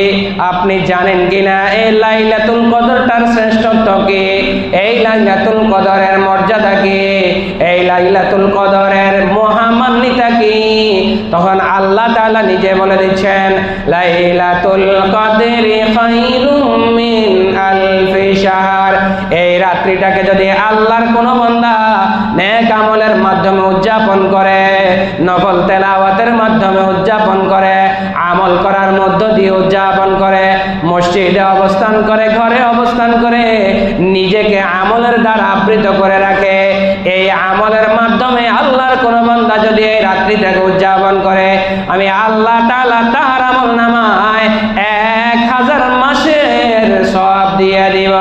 আপনি জানেন কিনা এই লাইলাতুল কদরটার শ্রেষ্ঠত্ব কি, এই লাইলাতুল কদরের মর্যাদা কি, এই লাইলাতুল কদরের মহামান্যতা কি? তখন আল্লাহ তাআলা নিজে বলে দিচ্ছেন, লাইলাতুল কদরি খায়রুম মিন আলফি শাহর, এই রাত্রিটাকে যদি আল্লাহর কোনো বান্দা নেক আমলের মাধ্যমে উদযাপন করে, নফল তেলাওয়াতের মাধ্যমে উদযাপন করে, আমল করার মধ্য দিয়ে উদযাপন করে, মসজিদে অবস্থান করে, ঘরে অবস্থান করে, নিজেকে আমলের দ্বারা আবৃত করে রাখে, এই আমলের মাধ্যমে আল্লাহর কোন বান্দা যদি এই রাত্রিটাকে উদযাপন করে, আমি আল্লাহ তাআলা তার আমল নামায় 1000 মাসের সওয়াব দিয়ে দিব।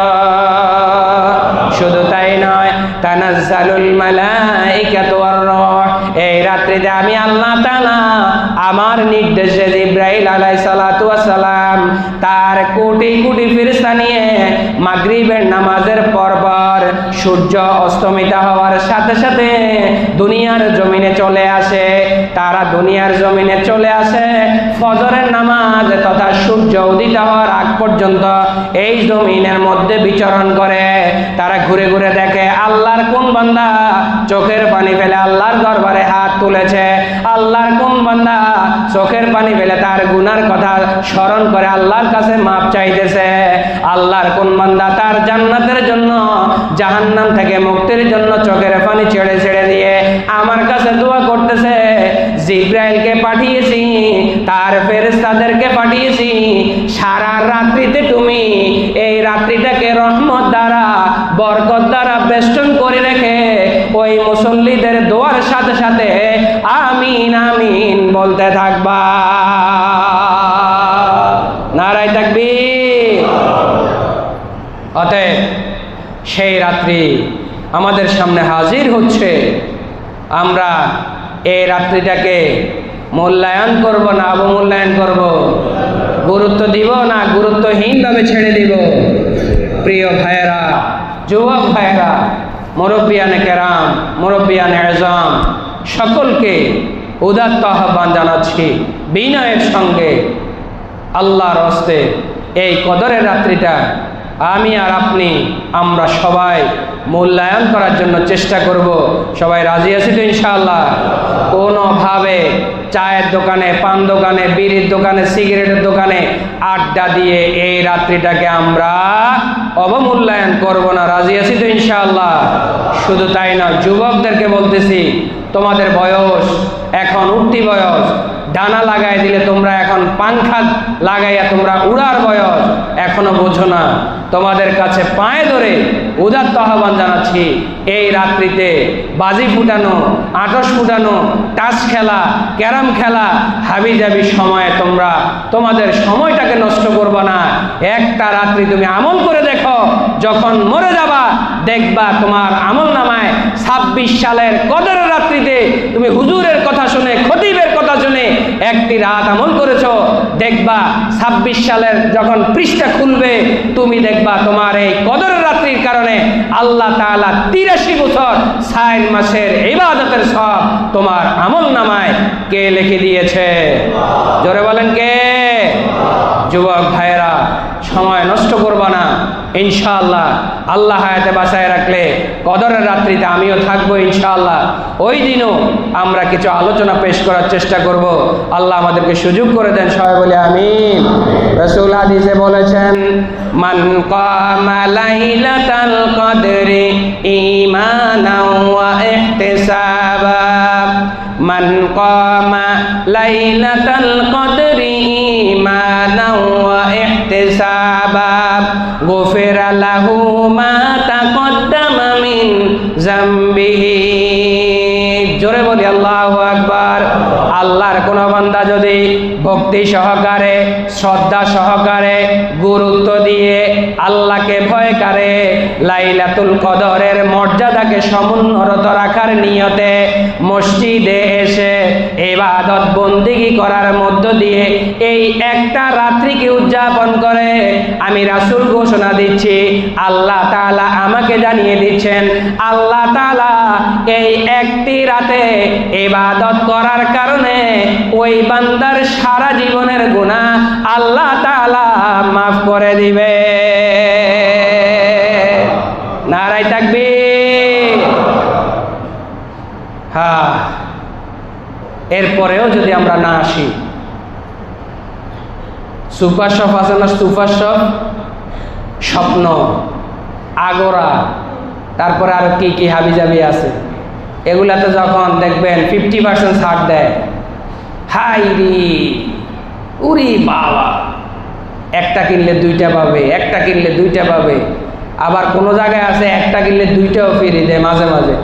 শুধু তাই নয়, তানাজ্জালুল মালাইকাতু ওয়ার রূহ, এই রাত্রিতে আমি আল্লাহ তাআলা আমার নির্দেশে জিবরাইল আলাইহিস সালাতু ওয়াস সালাম তার কোটি কোটি ফেরেশতা নিয়ে মাগরিবের নামাজের পরপর সূর্য অস্তমিত হওয়ার সাথে সাথে দুনিয়ার জমিনে চলে আসে। তারা দুনিয়ার জমিনে চলে আসে ফজরের নামাজ তথা সূর্য উদিত হওয়ার আগ পর্যন্ত এই জমিনের মধ্যে বিচরণ করে। তারা ঘুরে ঘুরে দেখে আল্লাহর কোন বান্দা চোখের পানি ফেলে আল্লাহর দরবারে হাত তুলেছে, আল্লাহর কোন বান্দা চোখের পানি ফেলে তার গুনার কথা স্মরণ করে আল্লাহর কাছে মাপ চাইতেছে, আল্লাহর কোন বান্দা তার জান্নাতের জন্য জাহান্নাম থেকে মুক্তির জন্য চোখের পানি ছেড়ে ছেড়ে দিয়ে আমার কাছে দোয়া করতেছে। জিবরাইলকে পাঠিয়েছি, তার ফেরেশতাদেরকে পাঠিয়েছি, সারা রাত্রিতে তুমি এই রাত্রিটাকে রহমত দ্বারা বরকত দ্বারা বেষ্টন করে রেখে ওই মুসল্লিদের দোয়ার সাথে সাথে আমিন আমিন বলতে থাকবা। নারায়ে তাকবীর। অতএব সেই রাত্রি আমাদের সামনে হাজির হচ্ছে, আমরা এই রাত্রিটাকে মূল্যায়ন করব না অবমূল্যায়ন করব? গুরুত্ব দিব না গুরুত্বহীনভাবে ছেড়ে দিব? প্রিয় ভাইয়েরা, যুবক ভাইয়েরা, মুরব্বিয়ানে কেরাম, মুরব্বিয়ানে আজম, সকলকে উদাত্ত আহ্বান জানাচ্ছি বিনয়ের সঙ্গে, আল্লাহর হস্তে এই কদরের রাত্রিটা আমি আর আপনি আমরা সবাই মূল্যায়ন করার জন্য চেষ্টা করব। সবাই রাজি আছি তো ইনশাআল্লাহ? কোনোভাবে চায়ের দোকানে, পান দোকানে, বিড়ির দোকানে, সিগারেটের দোকানে আড্ডা দিয়ে এই রাত্রিটাকে আমরা অবমূল্যায়ন করব না। রাজি আছি তো ইনশাআল্লাহ? শুধু তাই না, যুবকদেরকে বলতেছি, তোমাদের বয়স এখন উঠতি বয়স, ডানা লাগাই দিলে তোমরা এখন পাংখা লাগাইয়া তোমরা উড়ার বয়স, এখনো বোঝো না। তোমাদের কাছে পায়ে ধরে উদাত্ত আহ্বান জানাচ্ছি, এই রাত্রিতে বাজি ফুটানো, আটস ফুটানো, টাচ খেলা, ক্যারাম খেলা, হাবিজাবি সময়ে তোমরা তোমাদের সময়টাকে নষ্ট করবা না। একটা রাত্রি তুমি আমল করে দেখো, যখন মরে যাবা দেখবা তোমার আমল নামায় 26 সালের কদরের রাত্রিতে তুমি হুজুরের কথা শুনে, খতিবের কথা শুনে একটি রাত আমল করেছো, দেখবা 26 সালের যখন পৃষ্ঠা খুলবে তুমি দেখবা তোমার এই কদরের রাত্রির কারণে আল্লাহ তাআলা 83 বছর 6 মাসের ইবাদতের সব তোমার আমল নামায় কে লিখে দিয়েছে? জোরে বলেন কে? যুবক ভাইয়েরা, সময় নষ্ট করবা না। ইনশাআল্লাহ আল্লাহ হায়াতে বাঁচায় রাখলে কদরের রাত্রিতে আমিও থাকবো ইনশাআল্লাহ। ওই দিনও আমরা কিছু আলোচনা পেশ করার চেষ্টা করব। আল্লাহ আমাদেরকে সুযোগ করে দেন, সবাই বলে আমিন। রাসূল হাদিসে বলেছেন, মান কামা লাইলাতাল কদরি ঈমানাও ওয়া ইহতিসাবা, মান কামা লাইলাতাল কদরি ঈমানাও ওয়া ইহতিসাবা গুফিরা লাহু মা তাকদ্দামা মিন যামবিহি। জোরে বলি আল্লাহু আকবার। আল্লাহর কোন বান্দা যদি ভক্তি সহকারে, শ্রদ্ধা সহকারে, গুরুত্ব দিয়ে, আল্লাহকে ভয় করে, লাইলাতুল কদরের মর্যাদাকে সমুন্নত রাখার নিয়তে মসজিদে এসে ইবাদত বন্দেগী করার মধ্য দিয়ে এই একটা রাত্রিকে উদযাপন করে, আমি রাসূল ঘোষণা দিচ্ছি, আল্লাহ তাআলা আমাকে জানিয়ে দিচ্ছেন, আল্লাহ তাআলা এই একটি রাতে ইবাদত করার কারণে ওই বান্দার সারা জীবনের গুনাহ আল্লাহ তাআলা মাফ করে দিবে। নারায়ে তাকবীর। হ্যাঁ, এরপরেও যদি আমরা না আসি, সুপার শপ আছে না, সুপার শপ, স্বপ্ন, আগোরা, তারপরে আরো কি কি হাবিজাবি আছে, এগুলাতে যখন দেখবেন 50% ছাড় দেয়, হাই রে উরি বাবা, একটা কিনলে দুইটা পাবে, একটা কিনলে দুইটা পাবে। আবার কোনো জায়গায় আছে একটা কিনলে দুইটাও ফ্রি দেয়, মাঝে মাঝে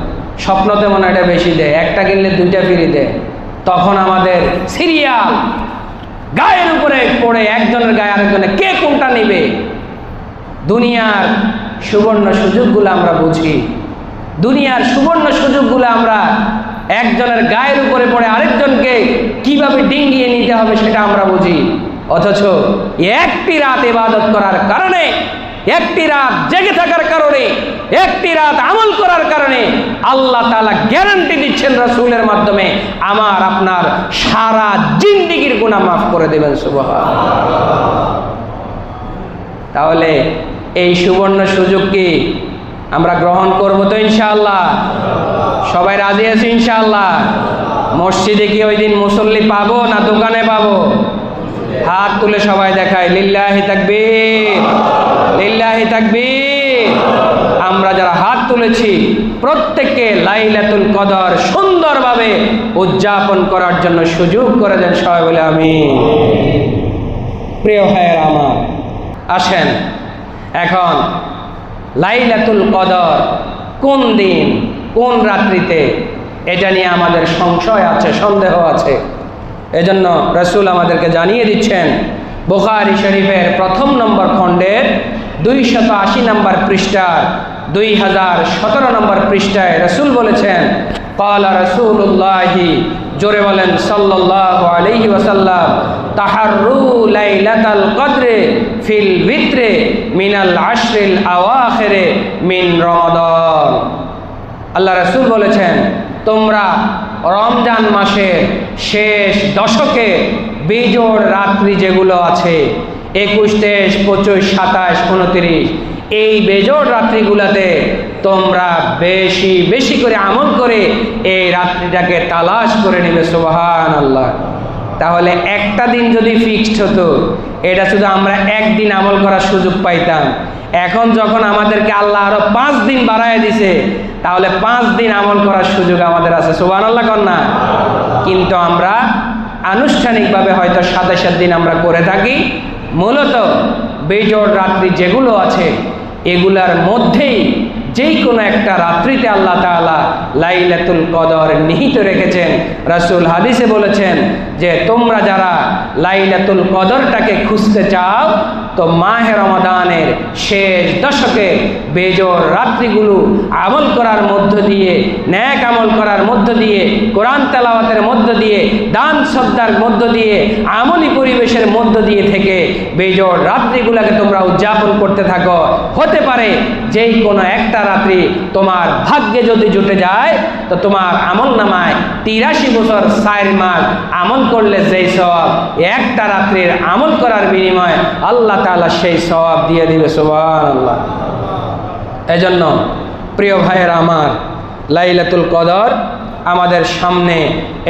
স্বপ্নতে মনে হয় এটা বেশি দেয়, একটা কিনলে দুইটা ফ্রি দেয়। তখন আমাদের সিরিয়াল গায়ের উপরে পড়ে, একজনের গায়ে আরেকজনের কে কোনটা নেবে। দুনিয়ার সুবর্ণ সুযোগগুলো আমরা বুঝি, দুনিয়ার সুবর্ণ সুযোগগুলো আমরা একজনের গায়ের উপরে পড়ে আরেকজনকে কিভাবে ডিঙ্গিয়ে নিতে হবে সেটা আমরা বুঝি। অথচ একটি রাত ইবাদত করার কারণে, একটি রাত জেগে থাকার কারণে, একটি রাত আমল করার কারণে আল্লাহ তাআলা গ্যারান্টি দিচ্ছেন রাসূলের মাধ্যমে, আমার আপনার সারা জিন্দেগীর গুনাহ মাফ করে দেবেন। সুবহানাল্লাহ। তাহলে এই সুবর্ণ সুযোগ কি আমরা গ্রহণ করব তো ইনশাআল্লাহ? সবাই রাজি আছি ইনশাআল্লাহ? মসজিদে কি ওই দিন মুসল্লি পাবো না দোকানে পাবো? হাত তুলে সবাই দেখায়, লিল্লাহি তাকবীর, লিল্লাহি তাকবীর। আমরা যারা হাত তুলেছি প্রত্যেককে লাইলাতুল কদর সুন্দরভাবে উদযাপন করার জন্য সুযোগ করে দেন, সবাই বলে আমিন। প্রিয় ভাইয়েরা আমার, আসেন এখন লাইলাতুল কদর কোন দিন কোন রাত্রিতে, এটা নিয়ে আমাদের সংশয় আছে, সন্দেহ আছে। এজন্য রাসূল আমাদেরকে জানিয়ে দিচ্ছেন, বুখারী শরীফের প্রথম নম্বর খণ্ডের 280 নম্বর পৃষ্ঠার 2017 নম্বর পৃষ্ঠায় রাসূল বলেছেন, ক্বালা রাসূলুল্লাহি, জোরে বলেন সাল্লাল্লাহু আলাইহি ওয়াসাল্লাম, তাহাররু লাইলাতাল কদরে ফিল ভিতরে মিনাল আশরিল আওয়াখিরে মিন রমাদান। আল্লাহ রাসূল বলেছেন, তোমরা রমজান মাসের শেষ দশকে বেজোড় রাত্রি যেগুলো আছে 21, 23, 25, 27, 29, এই বেজোড় রাত্রিগুলোতে তোমরা বেশি বেশি করে আমল করে এই রাত্রিটাকে তালাশ করে নেবে। সুবহানাল্লাহ। তাহলে একটা দিন যদি ফিক্সড হতো, এটা শুধু আমরা একদিন আমল করার সুযোগ পাইতাম। এখন যখন আমাদেরকে আল্লাহ আরো 5 দিন বাড়ায় দিছে, তাহলে 5 দিন আমল করার সুযোগ আমাদের আছে। সুবহানাল্লাহ কন্যা। কিন্তু আমরা আনুষ্ঠানিকভাবে হয়তো 27 দিন আমরা করে থাকি। মূলত বেজোড় রাত্রি যেগুলো আছে এগুলার মধ্যেই যেই কোনো একটা রাত্রিতে আল্লাহ তাআলা লাইলাতুল কদর নিহিত রেখেছেন। রাসূল হাদিসে বলেছেন যে তোমরা যারা লাইলাতুল কদরটাকে খুঁজতে চাও, তো মাহে রমাদানের শেষ দশকে বেজোড় রাত্রিগুলো আমল করার মধ্য দিয়ে, নেক আমল করার মধ্য দিয়ে, কোরআন তেলাওয়াতের মধ্য দিয়ে, দান সদ্দার মধ্য দিয়ে, আমলি পরিবেশের মধ্য দিয়ে থেকে বেজোড় রাত্রিগুলোকে তোমরা উদযাপন করতে থাকো। হতে পারে যেই কোনো একটা রাত্রি তোমার ভাগ্যে যদি জুটে যায়, তো তোমার আমল নামায় 83 বছর 4 মাস আমল করলে যেই সওয়াব, একটা রাত্রির আমল করার বিনিময়ে আল্লাহ তাআলা সেই সওয়াব দিয়ে দিবে। সুবহানাল্লাহ। এজন্য প্রিয় ভাইয়েরা আমার, লাইলাতুল কদর আমাদের সামনে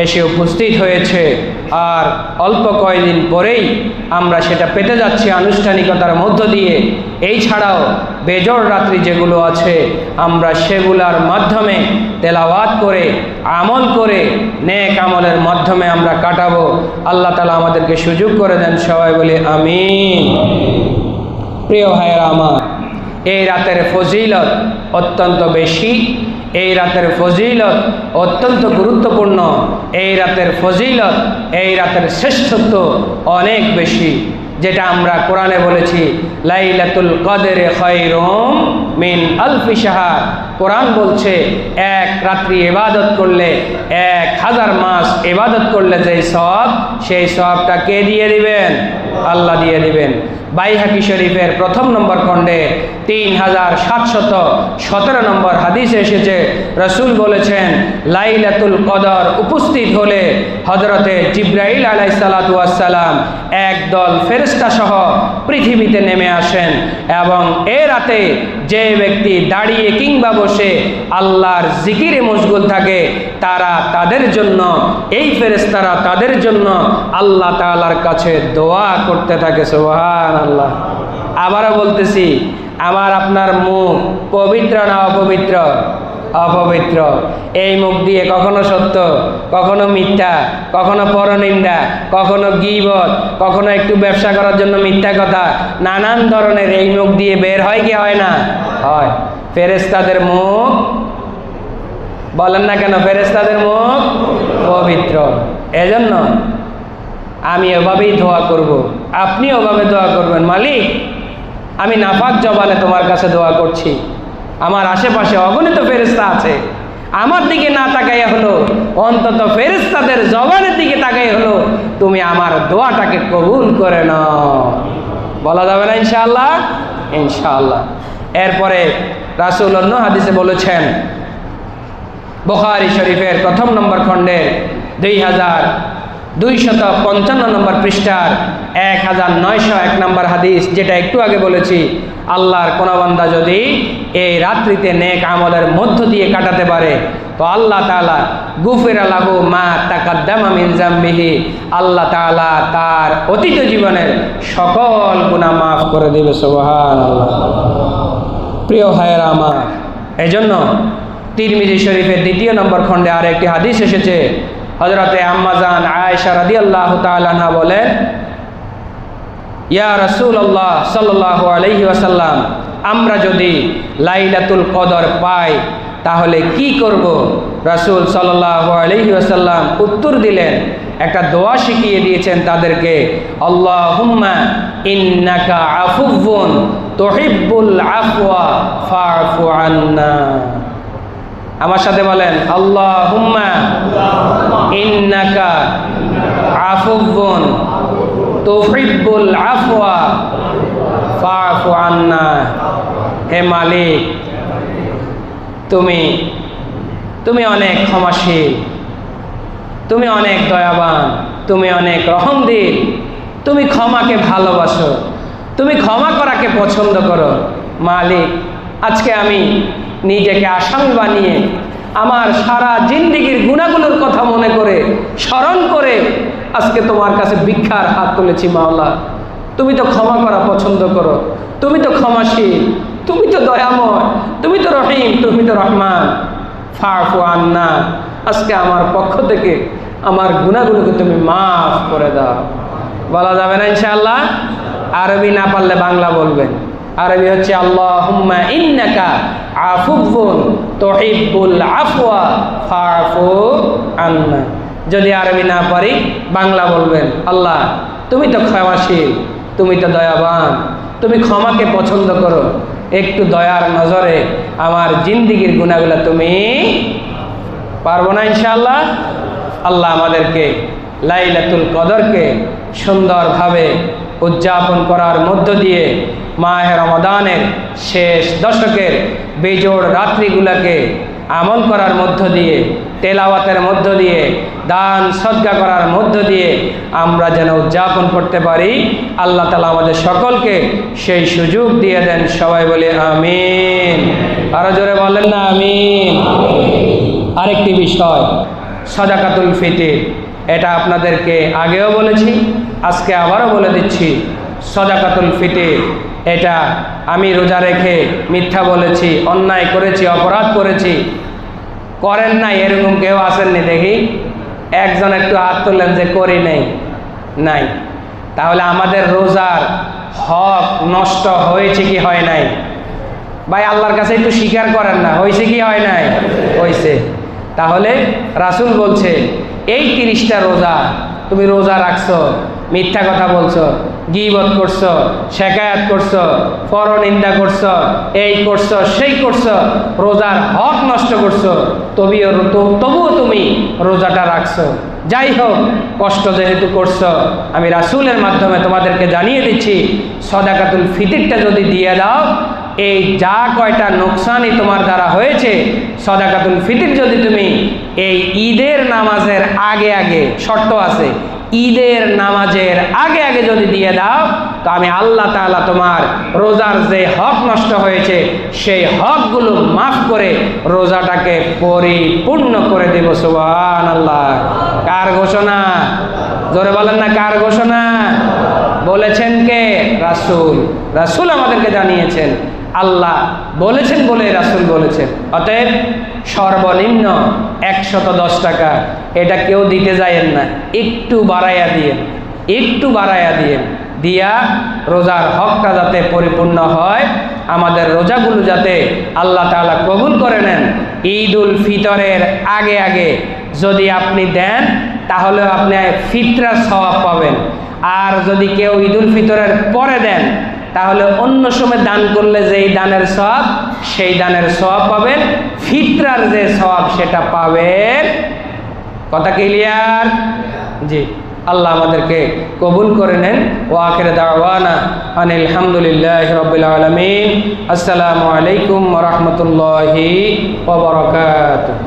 এসে উপস্থিত হয়েছে, আর অল্প কয়েকদিন পরেই আমরা সেটা পেতে যাচ্ছি আনুষ্ঠানিকতার মধ্য দিয়ে। এই ছাড়াও বেজোড় রাত্রি যেগুলো আছে আমরা সেগুলার মাধ্যমে তেলাওয়াত করে, আমল করে, নেক আমলের মাধ্যমে আমরা কাটাবো। আল্লাহ তাআলা আমাদেরকে সুযোগ করে দেন। সবাই বলি আমিন। প্রিয় ভাইয়েরা আমার, এই রাতের ফজিলত অত্যন্ত বেশি, এই রাতের ফজিলত অত্যন্ত গুরুত্বপূর্ণ, এই রাতের ফজিলত, এই রাতের শ্রেষ্ঠত্ব অনেক বেশি। যেটা আমরা কোরআনে বলেছি, লাইলাতুল কদরে খায়রুম মিন আলফি শাহর। কোরআন বলছে এক রাত্রি ইবাদত করলে 1000 মাস ইবাদত করলে যেই সওয়াব, সেই সওয়াবটা কে দিয়ে দিবেন? আল্লাহ দিয়ে দিবেন। বাইহাকি শরীফের প্রথম নম্বর খণ্ডে 3717 নম্বর হাদিসে এসেছে, রাসূল বলেছেন, লাইলাতুল কদর উপস্থিত হলে হযরতে জিবরাইল আলাইহিস সালাতু ওয়াস সালাম একদল ফেরেশতা সহ পৃথিবীতে নেমে আসেন, এবং এ রাতে যে ব্যক্তি দাঁড়িয়ে কিংবা বসে আল্লাহর জিকিরে মশগুল থাকে, তারা তাদের জন্য, এই ফেরেশতারা তাদের জন্য আল্লাহ তাআলার কাছে দোয়া করতে থাকে। সুবহানাল্লাহ। আবারও বলতেছি, আমার আপনার মুখ পবিত্র না অপবিত্র? অপবিত্র। এই মুখ দিয়ে কখনো সত্য, কখনো মিথ্যা, কখনো পরনিন্দা, কখনো গীবত, কখনো একটু ব্যবসা করার জন্য মিথ্যা কথা, নানান ধরনের এই মুখ দিয়ে বের হয় কি হয় না? হয়। ফেরেশতাদের মুখ, বলেন না কেন, ফেরেশতাদের মুখ পবিত্র। এজন্য আমি এভাবেই দোয়া করব, আপনি ওভাবে দোয়া করবেন, মালিক আমি নাপাক জবানে তোমার কাছে দোয়া করছি, আমার আশেপাশে অগণিত ফেরেশতা আছে, আমার দিকে না তাকাইয়া হলো, অন্তত ফেরেশতাদের জবানের দিকে তাকাই হলো তুমি আমার দোয়াটাকে কবুল করে নাও। বলা যাবে না ইনশাআল্লাহ? ইনশাআল্লাহ। এরপরে রাসূল অন্য হাদিসে বলেছেন, বুখারী শরীফের প্রথম নম্বর খণ্ডের 2255 নম্বর পৃষ্ঠার 1901 নম্বর হাদিস, যেটা একটু আগে বলেছি, আল্লাহর কোন বান্দা যদি এই রাত্রিতে নেক আমলের মধ্য দিয়ে কাটাতে পারে, তো আল্লাহ তাআলা গুফিরা লাহু মা তাকাদ্দামা মিন যামবিহি, আল্লাহ তাআলা তার অতীত জীবনের সকল গুনাহ মাফ করে দিবে। সুবহানাল্লাহ। প্রিয় ভাইয়েরা আমার, এজন্য তিরমিজি শরীফের 2 নম্বর খণ্ডে আর একটি হাদিস এসেছে, হযরতে আম্মা জান আয়েশা রাদিয়াল্লাহু তাআলা আনহা বলেন, ইয়া রাসূলুল্লাহ সাল্লাল্লাহু আলাইহি ওয়াসাল্লাম, আমরা যদি লাইলাতুল কদর পাই তাহলে কি করব? রাসূল সাল্লাল্লাহু আলাইহি ওয়াসাল্লাম উত্তর দিলেন, একটা দোয়া শিখিয়ে দিয়েছেন তাদেরকে, আল্লাহুম্মা ইন্নাকা আফুউন তুহিব্বুল আফওয়া ফাআফু আন্না। আমার সাথে বলেন, আল্লাহুম্মা ইন্নাকা আফুউন তুহিব্বুল আফওয়া ফাআফু আন্না। হে মালিক, তুমি অনেক ক্ষমাশীল, তুমি অনেক দয়াবান, তুমি অনেক রহমদিল, তুমি ক্ষমাকে ভালোবাসো, তুমি ক্ষমা করাকে পছন্দ করো। মালিক, আজকে আমি নিজেকে আসামি বানিয়ে আমার সারা জিন্দেগির গুনাহগুলোর কথা মনে করে স্মরণ করে আজকে তোমার কাছে ভিক্ষার হাত তুলেছি। মাওলা, তুমি তো ক্ষমা করা পছন্দ করো, তুমি তো ক্ষমাশীল, তুমি তো দয়াময়, তুমি তো রহিম, তুমি তো রহমান। ফাআফু আন্না, আজকে আমার পক্ষ থেকে আমার গুনাহগুলোকে তুমি মাফ করে দাও। বলা যাবে না ইনশাআল্লাহ? আরবি না পারলে বাংলা বলবেন। আরবি হচ্ছে আল্লাহুম্মা ইন্নাকা আফুউন তুহিব্বুল আফওয়া ফাআফু আন্না। যদি আরবি না পারি বাংলা বলবেন, আল্লাহ তুমি তো ক্ষমাশীল, তুমি তো দয়াবান, তুমি ক্ষমাকে পছন্দ করো, একটু দয়ার নজরে আমার জিন্দেগির গুনাহগুলো তুমি। পারবো না ইনশাআল্লাহ? আল্লাহ আমাদেরকে লাইলাতুল কদরকে সুন্দরভাবে উদযাপন করার মধ্য দিয়ে মাহে রমাদানের শেষ দশকের বেজোড় রাত্রিগুলোকে আমল করার মধ্য দিয়ে, তেলাওয়াতের মধ্য দিয়ে, দান সদকা করার মধ্য দিয়ে আমরা যেন উদযাপন করতে পারি। আল্লাহ তাআলা আমাদের সকলকে সেই সুযোগ দিয়ে দেন। সবাই বলে আমিন। আরো জোরে বলেন না আমিন। আরেকটি বিষয়, সাদাকাতুল ফিতর। এটা আপনাদেরকে আগেও বলেছি, আজকে আবারও বলে দিচ্ছি। সাদাকাতুল ফিতর এটা আমি রোজা রেখে মিথ্যা বলেছি, অন্যায় করেছি, অপরাধ করেছি, করেন নাই এরকম কেউ আসেননি দেখি? একজন একটু হাত তুললেন যে করি নাই। তাহলে আমাদের রোজার হক নষ্ট হয়েছে কি হয় নাই? ভাই আল্লাহর কাছে একটু স্বীকার করেন না, হয়েছে কি হয় নাই? হয়েছে। তাহলে রাসূল বলছে, এই 30টা রোজা তুমি রোজা রাখছো, মিথ্যা কথা বলছো, গীবত করছো, শেকায়াত করছো, পরনিন্দা করছো, এই করছো সেই করছো, রোজার হক নষ্ট করছো, তবুও তুমি রোজাটা রাখছো। যাই হোক, কষ্ট যেহেতু করছো, আমি রাসূলের মাধ্যমে তোমাদেরকে জানিয়ে দিচ্ছি, সাদাকাতুল ফিতরটা যদি দিয়ে দাও, এই যা কয়টা নোকসানই তোমার দ্বারা হয়েছে, সাদাকাতুল ফিতর যদি তুমি এই ঈদের নামাজের আগে, শর্ত আছে, ঈদের নামাজের আগে যদি দিয়ে দাও, তো আমি আল্লাহ তাআলা তোমার রোজার যে হক নষ্ট হয়েছে সেই হকগুলো মাফ করে রোজাটাকে পরিপূর্ণ করে দেব। সুবহানাল্লাহ। কার ঘোষণা? জোরে বলেন না, কার ঘোষণা? বলেছেন কে? রাসূল আমাদেরকে জানিয়েছেন। আল্লাহ বলেছেন বলে রাসূল বলেছেন। অতএব সর্বনিম্ন 110 টাকা এটা কেউ দিতে যায়েন না, একটু বাড়াইয়া দিয়েন, দিয়া রোজার হকটা যাতে পরিপূর্ণ হয়, আমাদের রোজাগুলো যাতে আল্লাহ তাআলা কবুল করে নেন। ঈদুল ফিতরের আগে যদি আপনি দেন তাহলে আপনি ফিতরার সওয়াব পাবেন, আর যদি কেউ ঈদুল ফিতরের পরে দেন তাহলে অন্য সময় দান করলে যেই দানের সওয়াব, সেই দানের সওয়াব পাবেন, ফিতরার যে সওয়াব সেটা পাবেন। কথা ক্লিয়ার? জি, আল্লাহ আমাদেরকে কবুল করে নেন। ওয়া আখিরু দাওয়ানা আনিল হামদুলিল্লাহি রাব্বিল আলামিন। আসসালামু আলাইকুম ওয়া রাহমাতুল্লাহি ওয়া বারাকাতুহু।